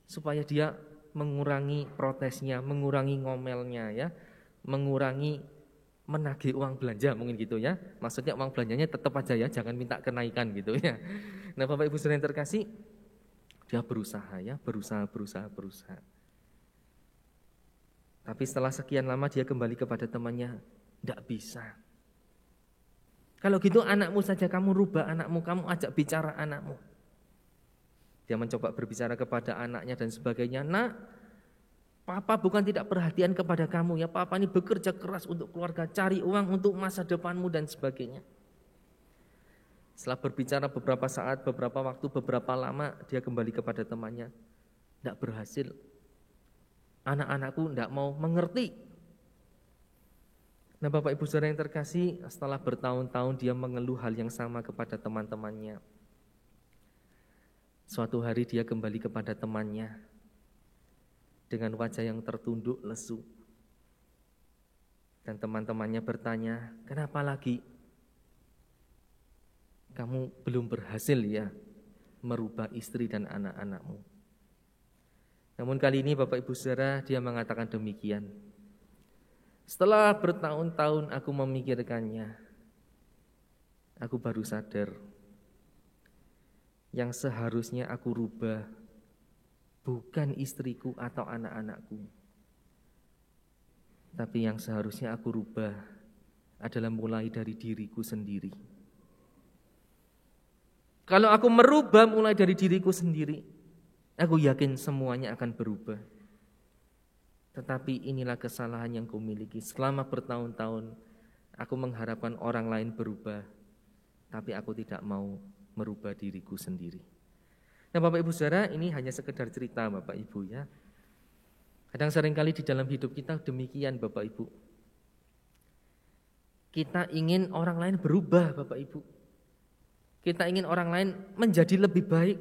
[SPEAKER 4] supaya dia mengurangi protesnya, mengurangi ngomelnya ya, mengurangi menagih uang belanja mungkin gitu ya. Maksudnya uang belanjanya tetap aja ya, jangan minta kenaikan gitu ya. Nah Bapak Ibu saudara yang terkasih, dia berusaha ya, berusaha. Tapi setelah sekian lama dia kembali kepada temannya, tidak bisa. Kalau gitu anakmu saja kamu rubah anakmu, kamu ajak bicara anakmu. Dia mencoba berbicara kepada anaknya dan sebagainya. Nak, papa bukan tidak perhatian kepada kamu ya, papa ini bekerja keras untuk keluarga, cari uang untuk masa depanmu dan sebagainya. Setelah berbicara beberapa saat, beberapa waktu, beberapa lama, dia kembali kepada temannya. Tidak berhasil. Anak-anakku tidak mau mengerti. Nah Bapak Ibu saudara yang terkasih, setelah bertahun-tahun dia mengeluh hal yang sama kepada teman-temannya. Suatu hari dia kembali kepada temannya dengan wajah yang tertunduk lesu. Dan teman-temannya bertanya, kenapa lagi? Kamu belum berhasil ya merubah istri dan anak-anakmu. Namun kali ini Bapak Ibu saudara, dia mengatakan demikian. Setelah bertahun-tahun aku memikirkannya, aku baru sadar yang seharusnya aku rubah bukan istriku atau anak-anakku, tapi yang seharusnya aku rubah adalah mulai dari diriku sendiri. Kalau aku merubah mulai dari diriku sendiri, aku yakin semuanya akan berubah. Tetapi inilah kesalahan yang kumiliki. Selama bertahun-tahun aku mengharapkan orang lain berubah, tapi aku tidak mau merubah diriku sendiri. Nah Bapak Ibu saudara, ini hanya sekedar cerita Bapak Ibu ya. Kadang seringkali di dalam hidup kita demikian Bapak Ibu. Kita ingin orang lain berubah Bapak Ibu. Kita ingin orang lain menjadi lebih baik.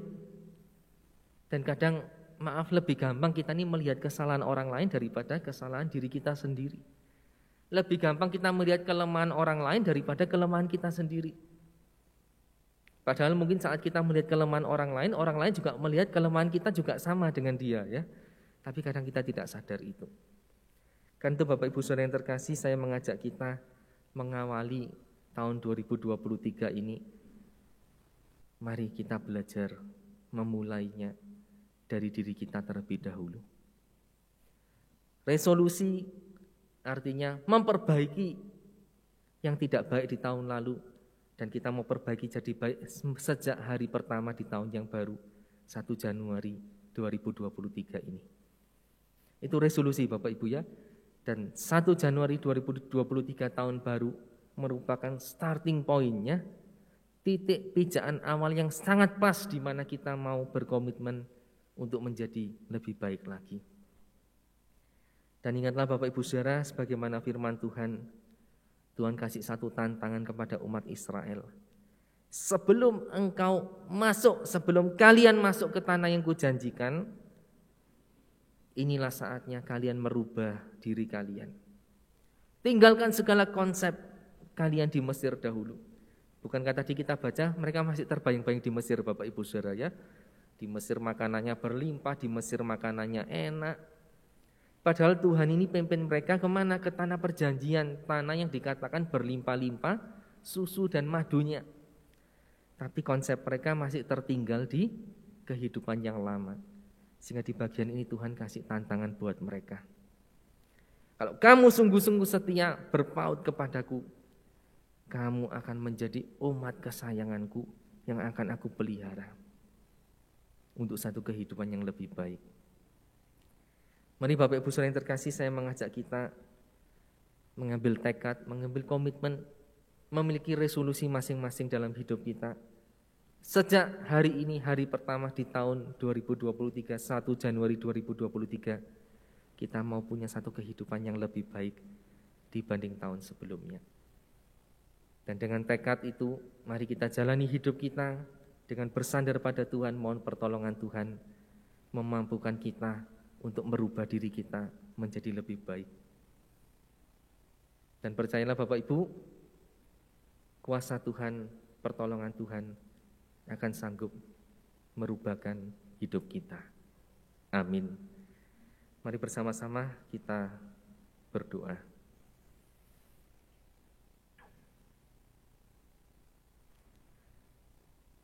[SPEAKER 4] Dan kadang maaf lebih gampang kita ini melihat kesalahan orang lain daripada kesalahan diri kita sendiri. Lebih gampang kita melihat kelemahan orang lain daripada kelemahan kita sendiri. Padahal mungkin saat kita melihat kelemahan orang lain juga melihat kelemahan kita juga sama dengan dia ya. Tapi kadang kita tidak sadar itu. Kan itu Bapak Ibu saudara yang terkasih, saya mengajak kita mengawali tahun 2023 ini. Mari kita belajar memulainya dari diri kita terlebih dahulu. Resolusi artinya memperbaiki yang tidak baik di tahun lalu. Dan kita mau perbaiki jadi baik sejak hari pertama di tahun yang baru, 1 Januari 2023 ini. Itu resolusi Bapak Ibu ya. Dan 1 Januari 2023 tahun baru merupakan starting point-nya, titik pijakan awal yang sangat pas di mana kita mau berkomitmen untuk menjadi lebih baik lagi. Dan ingatlah Bapak Ibu Saudara, sebagaimana firman Tuhan, Tuhan kasih satu tantangan kepada umat Israel. Sebelum kalian masuk ke tanah yang kujanjikan, inilah saatnya kalian merubah diri kalian. Tinggalkan segala konsep kalian di Mesir dahulu. Bukankah tadi kita baca, mereka masih terbayang-bayang di Mesir Bapak Ibu Saudara ya. Di Mesir makanannya berlimpah, di Mesir makanannya enak. Padahal Tuhan ini pimpin mereka kemana? Ke tanah perjanjian, tanah yang dikatakan berlimpah-limpah susu dan madunya. Tapi konsep mereka masih tertinggal di kehidupan yang lama. Sehingga di bagian ini Tuhan kasih tantangan buat mereka. Kalau kamu sungguh-sungguh setia berpaut kepadaku, kamu akan menjadi umat kesayanganku yang akan aku pelihara untuk satu kehidupan yang lebih baik. Mari Bapak Ibu Saudara yang terkasih, saya mengajak kita mengambil tekad, mengambil komitmen, memiliki resolusi masing-masing dalam hidup kita. Sejak hari ini, hari pertama di tahun 2023, 1 Januari 2023, kita mau punya satu kehidupan yang lebih baik dibanding tahun sebelumnya. Dan dengan tekad itu, mari kita jalani hidup kita dengan bersandar pada Tuhan, mohon pertolongan Tuhan memampukan kita untuk merubah diri kita menjadi lebih baik. Dan percayalah Bapak Ibu, kuasa Tuhan, pertolongan Tuhan akan sanggup merubahkan hidup kita. Amin. Mari bersama-sama kita berdoa.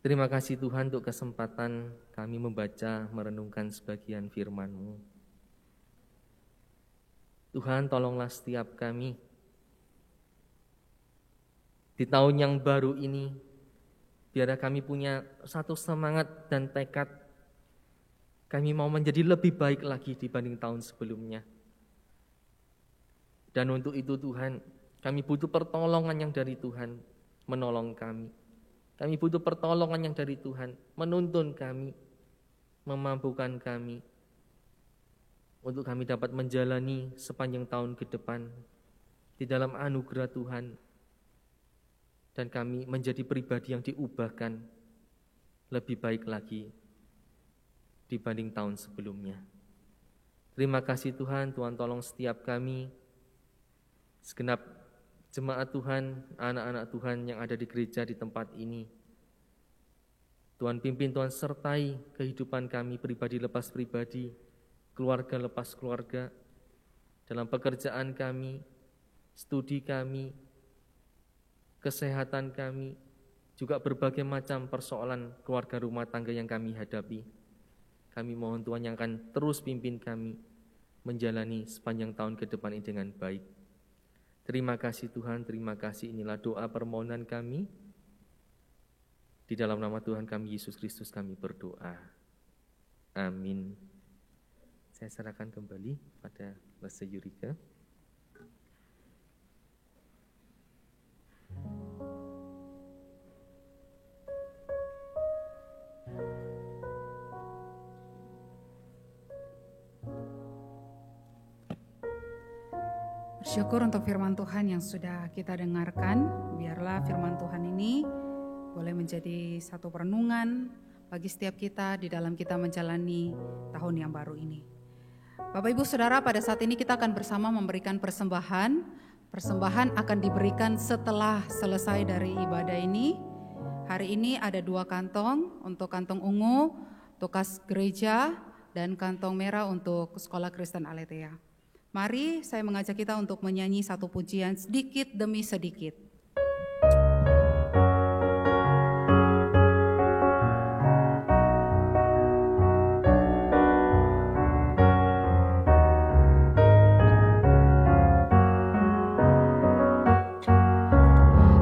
[SPEAKER 4] Terima kasih Tuhan untuk kesempatan kami membaca, merenungkan sebagian firman-Mu. Tuhan, tolonglah setiap kami di tahun yang baru ini, biarlah kami punya satu semangat dan tekad. Kami mau menjadi lebih baik lagi dibanding tahun sebelumnya. Dan untuk itu Tuhan, kami butuh pertolongan yang dari Tuhan menolong kami. Kami butuh pertolongan yang dari Tuhan, menuntun kami, memampukan kami, untuk kami dapat menjalani sepanjang tahun ke depan, di dalam anugerah Tuhan, dan kami menjadi pribadi yang diubahkan, lebih baik lagi, dibanding tahun sebelumnya. Terima kasih Tuhan, Tuhan tolong setiap kami, segenap jemaat Tuhan, anak-anak Tuhan yang ada di gereja di tempat ini. Tuhan pimpin, Tuhan sertai kehidupan kami pribadi lepas pribadi, keluarga lepas keluarga, dalam pekerjaan kami, studi kami, kesehatan kami, juga berbagai macam persoalan keluarga rumah tangga yang kami hadapi. Kami mohon Tuhan yang akan terus pimpin kami menjalani sepanjang tahun ke depan ini dengan baik. Terima kasih Tuhan, terima kasih. Inilah doa permohonan kami. Di dalam nama Tuhan kami, Yesus Kristus, kami berdoa. Amin. Saya serahkan kembali pada Lese Yurika.
[SPEAKER 1] Bersyukur untuk firman Tuhan yang sudah kita dengarkan. Biarlah firman Tuhan ini boleh menjadi satu perenungan bagi setiap kita di dalam kita menjalani tahun yang baru ini. Bapak Ibu Saudara, pada saat ini kita akan bersama memberikan persembahan. Persembahan akan diberikan setelah selesai dari ibadah ini. Hari ini ada 2 kantong, untuk kantong ungu, untuk kas gereja, dan kantong merah untuk Sekolah Kristen Aletheia. Mari saya mengajak kita untuk menyanyi satu pujian sedikit demi sedikit.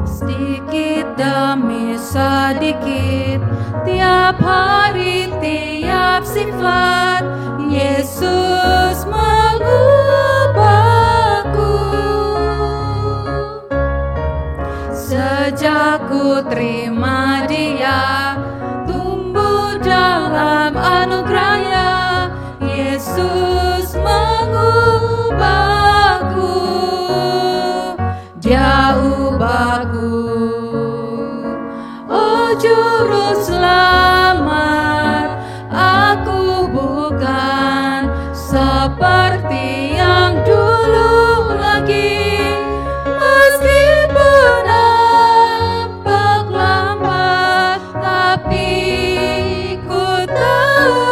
[SPEAKER 1] Sedikit demi sedikit, tiap hari, tiap sifat, Yesus mengubahku. Sejak ku terima Dia ubahku. Oh Juru Selamat, aku bukan seperti yang dulu lagi, meskipun nampak lambat, tapi ku tahu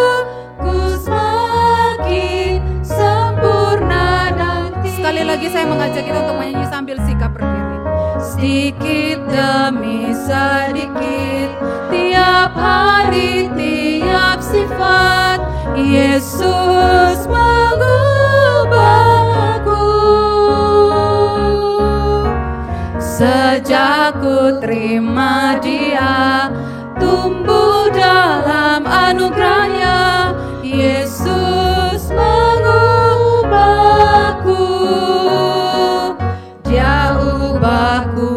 [SPEAKER 1] ku semakin sempurna nanti. Sekali lagi saya mengajak kita untuk menyanyi sambil sikap berdiri. Sedikit demi sedikit, tiap hari, tiap sifat, Yesus mengubahku. Sejak ku terima Dia, tumbuh dalam anugerahnya, Yesus mengubahku. Dia ubahku.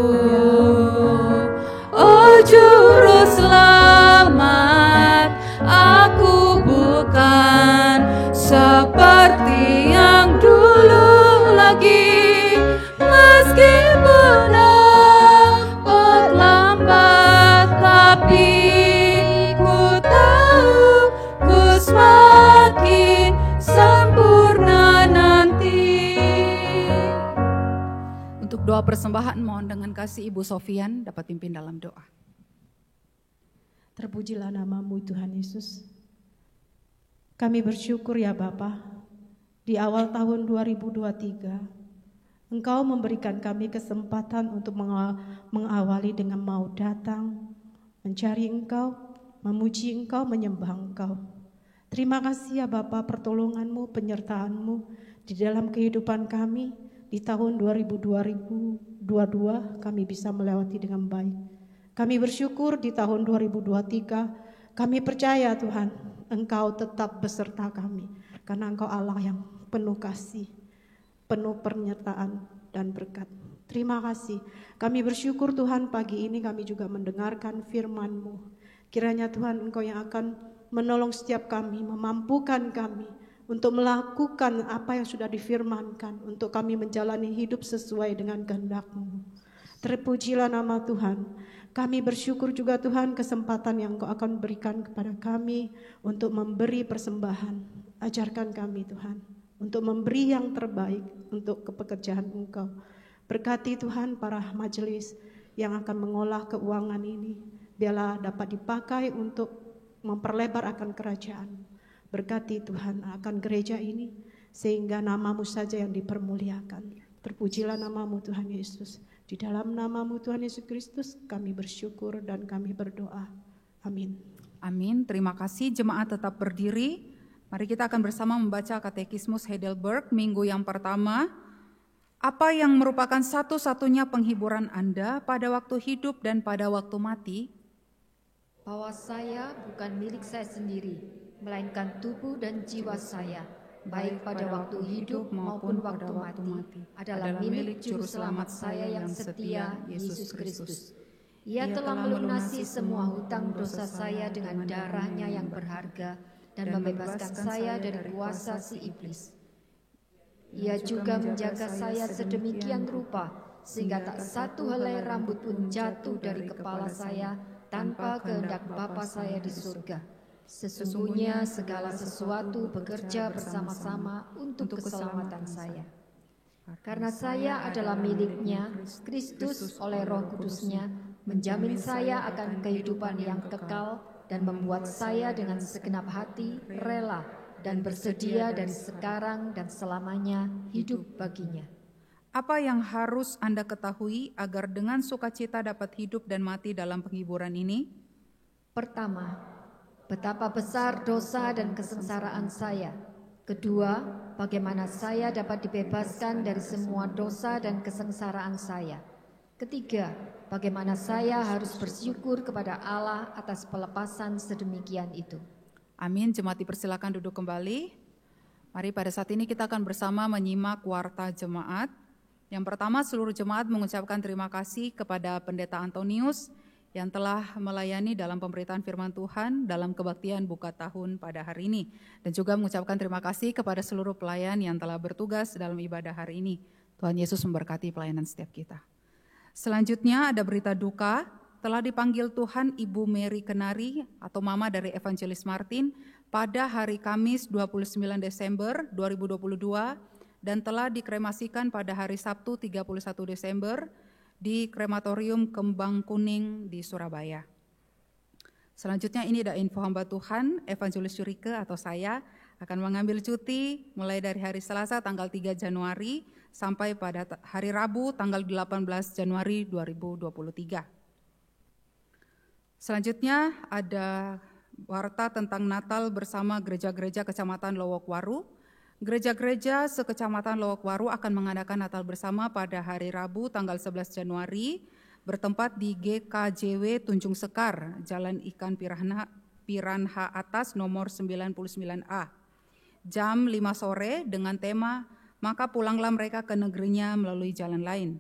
[SPEAKER 1] Oh Juru Selamat, aku bukan seperti yang dulu lagi, meskipun nampak lambat, tapi ku tahu ku semakin sempurna nanti. Untuk doa persembahan mohon dengan kasih Ibu Sofian dapat pimpin dalam doa.
[SPEAKER 3] Terpujilah namamu Tuhan Yesus. Kami bersyukur ya Bapa, di awal tahun 2023, Engkau memberikan kami kesempatan untuk mengawali dengan mau datang, mencari Engkau, memuji Engkau, menyembah Engkau. Terima kasih ya Bapa, pertolonganmu, penyertaanmu di dalam kehidupan kami. Di tahun 2022 kami bisa melewati dengan baik. Kami bersyukur di tahun 2023, kami percaya Tuhan, Engkau tetap beserta kami. Karena Engkau Allah yang penuh kasih, penuh penyertaan dan berkat. Terima kasih. Kami bersyukur Tuhan, pagi ini kami juga mendengarkan firman-Mu. Kiranya Tuhan Engkau yang akan menolong setiap kami, memampukan kami untuk melakukan apa yang sudah difirmankan, untuk kami menjalani hidup sesuai dengan kehendak-Mu. Terpujilah nama Tuhan. Kami bersyukur juga Tuhan kesempatan yang Engkau akan berikan kepada kami untuk memberi persembahan. Ajarkan kami Tuhan untuk memberi yang terbaik untuk pekerjaan Engkau. Berkati Tuhan para majelis yang akan mengolah keuangan ini, biarlah dapat dipakai untuk memperlebar akan kerajaan. Berkati Tuhan akan gereja ini, sehingga nama-Mu saja yang dipermuliakan. Terpujilah nama-Mu Tuhan Yesus. Di dalam nama-Mu Tuhan Yesus Kristus kami bersyukur dan kami berdoa. Amin.
[SPEAKER 1] Amin. Terima kasih. Jemaat tetap berdiri. Mari kita akan bersama membaca Katekismus Heidelberg minggu yang pertama. Apa yang merupakan satu-satunya penghiburan Anda pada waktu hidup dan pada waktu mati?
[SPEAKER 2] Bahwa saya bukan milik saya sendiri, melainkan tubuh dan jiwa saya, baik pada waktu hidup maupun waktu mati, adalah milik Juru Selamat saya yang setia, Yesus Kristus. Ia telah melunasi semua hutang dosa saya dengan darah-Nya yang berharga dan membebaskan saya dari kuasa si iblis. Ia juga menjaga saya sedemikian rupa, sehingga tak satu helai rambut pun jatuh dari kepala saya tanpa kehendak Bapa saya di surga. Sesungguhnya segala sesuatu bekerja bersama-sama untuk keselamatan saya. Karena saya adalah milik-Nya, Kristus oleh Roh Kudus-Nya menjamin saya akan kehidupan yang kekal dan membuat saya dengan segenap hati rela dan bersedia dari sekarang dan selamanya hidup baginya.
[SPEAKER 1] Apa yang harus Anda ketahui agar dengan sukacita dapat hidup dan mati dalam penghiburan ini?
[SPEAKER 2] Pertama, betapa besar dosa dan kesengsaraan saya. Kedua, bagaimana saya dapat dibebaskan dari semua dosa dan kesengsaraan saya. Ketiga, bagaimana saya harus bersyukur kepada Allah atas pelepasan sedemikian itu.
[SPEAKER 1] Amin. Jemaat dipersilakan duduk kembali. Mari pada saat ini kita akan bersama menyimak warta jemaat. Yang pertama, seluruh jemaat mengucapkan terima kasih kepada Pendeta Antonius yang telah melayani dalam pemberitaan firman Tuhan dalam kebaktian buka tahun pada hari ini. Dan juga mengucapkan terima kasih kepada seluruh pelayan yang telah bertugas dalam ibadah hari ini. Tuhan Yesus memberkati pelayanan setiap kita. Selanjutnya ada berita duka, telah dipanggil Tuhan Ibu Mary Kenari atau Mama dari Evangelis Martin pada hari Kamis 29 Desember 2022 dan telah dikremasikan pada hari Sabtu 31 Desember di Krematorium Kembang Kuning di Surabaya. Selanjutnya ini ada info hamba Tuhan, Evangelis Yurike atau saya akan mengambil cuti mulai dari hari Selasa tanggal 3 Januari sampai pada hari Rabu tanggal 18 Januari 2023. Selanjutnya ada warta tentang Natal bersama gereja-gereja Kecamatan Lowokwaru. Gereja-gereja sekecamatan Lowokwaru akan mengadakan Natal bersama pada hari Rabu tanggal 11 Januari bertempat di GKJW Tunjung Sekar, Jalan Ikan Piranha Atas nomor 99A. Jam 5 sore dengan tema Maka Pulanglah Mereka ke Negerinya Melalui Jalan Lain.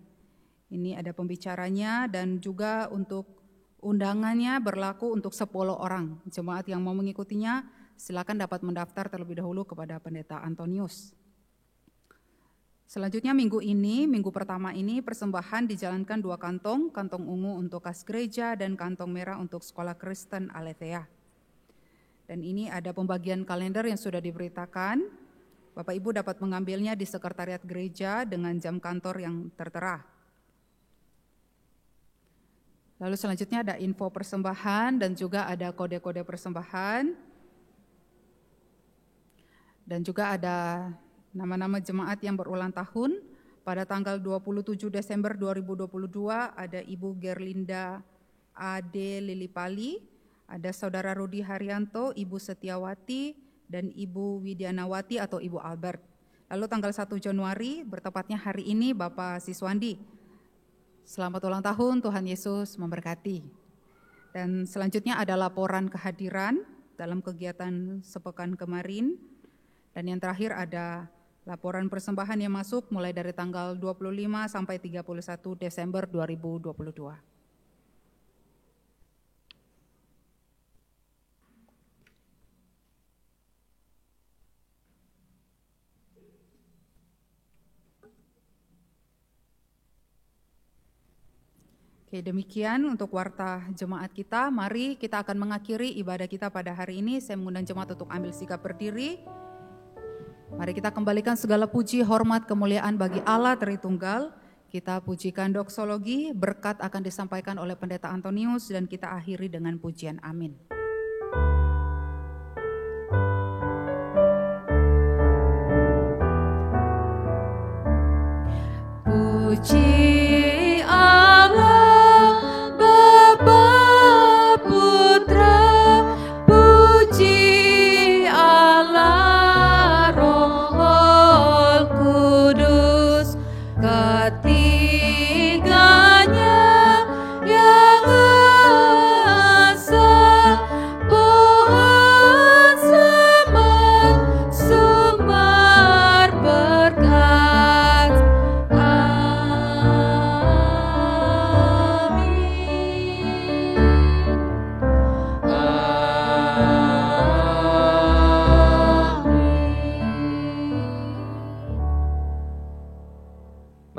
[SPEAKER 1] Ini ada pembicaranya dan juga untuk undangannya berlaku untuk 10 orang. Jemaat yang mau mengikutinya silakan dapat mendaftar terlebih dahulu kepada Pendeta Antonius. Selanjutnya minggu pertama ini persembahan dijalankan 2 kantong, kantong ungu untuk kas gereja dan kantong merah untuk sekolah Kristen Aletheia. Dan ini ada pembagian kalender yang sudah diberitakan. Bapak Ibu dapat mengambilnya di sekretariat gereja dengan jam kantor yang tertera. Lalu selanjutnya ada info persembahan dan juga ada kode-kode persembahan. Dan juga ada nama-nama jemaat yang berulang tahun. Pada tanggal 27 Desember 2022 ada Ibu Gerlinda A.D. Lilipali, ada Saudara Rudi Haryanto, Ibu Setiawati, dan Ibu Widyanawati atau Ibu Albert. Lalu tanggal 1 Januari, bertepatnya hari ini Bapak Siswandi. Selamat ulang tahun, Tuhan Yesus memberkati. Dan selanjutnya ada laporan kehadiran dalam kegiatan sepekan kemarin. Dan yang terakhir ada laporan persembahan yang masuk mulai dari tanggal 25 sampai 31 Desember 2022. Oke, demikian untuk warta jemaat kita. Mari kita akan mengakhiri ibadah kita pada hari ini. Saya mengundang jemaat untuk ambil sikap berdiri. Mari kita kembalikan segala puji, hormat, kemuliaan bagi Allah Tritunggal. Kita pujikan doksologi, berkat akan disampaikan oleh Pendeta Antonius dan kita akhiri dengan pujian amin. Puji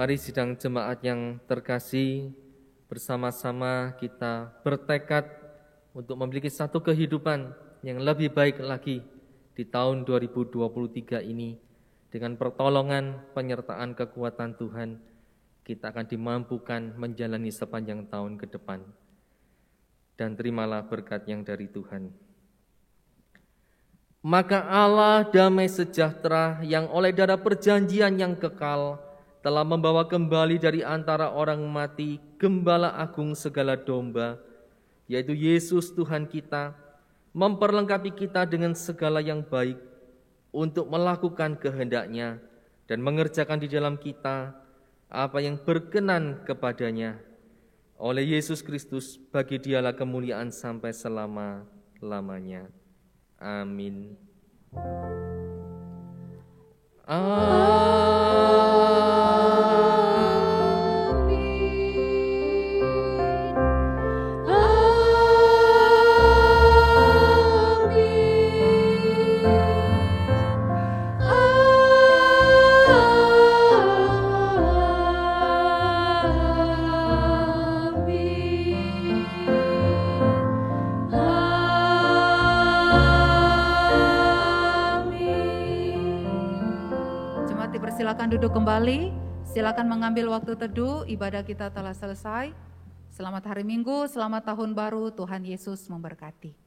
[SPEAKER 4] Mari sidang jemaat yang terkasih, bersama-sama kita bertekad untuk memiliki satu kehidupan yang lebih baik lagi di tahun 2023 ini. Dengan pertolongan, penyertaan kekuatan Tuhan, kita akan dimampukan menjalani sepanjang tahun ke depan. Dan terimalah berkat yang dari Tuhan. Maka Allah damai sejahtera yang oleh darah perjanjian yang kekal telah membawa kembali dari antara orang mati Gembala Agung segala domba, yaitu Yesus Tuhan kita, memperlengkapi kita dengan segala yang baik untuk melakukan kehendak-Nya dan mengerjakan di dalam kita apa yang berkenan kepadanya. Oleh Yesus Kristus, bagi Dialah kemuliaan sampai selama-lamanya. Amin.
[SPEAKER 1] silakan duduk kembali, silakan mengambil waktu teduh, ibadah kita telah selesai. Selamat hari Minggu, selamat tahun baru, Tuhan Yesus memberkati.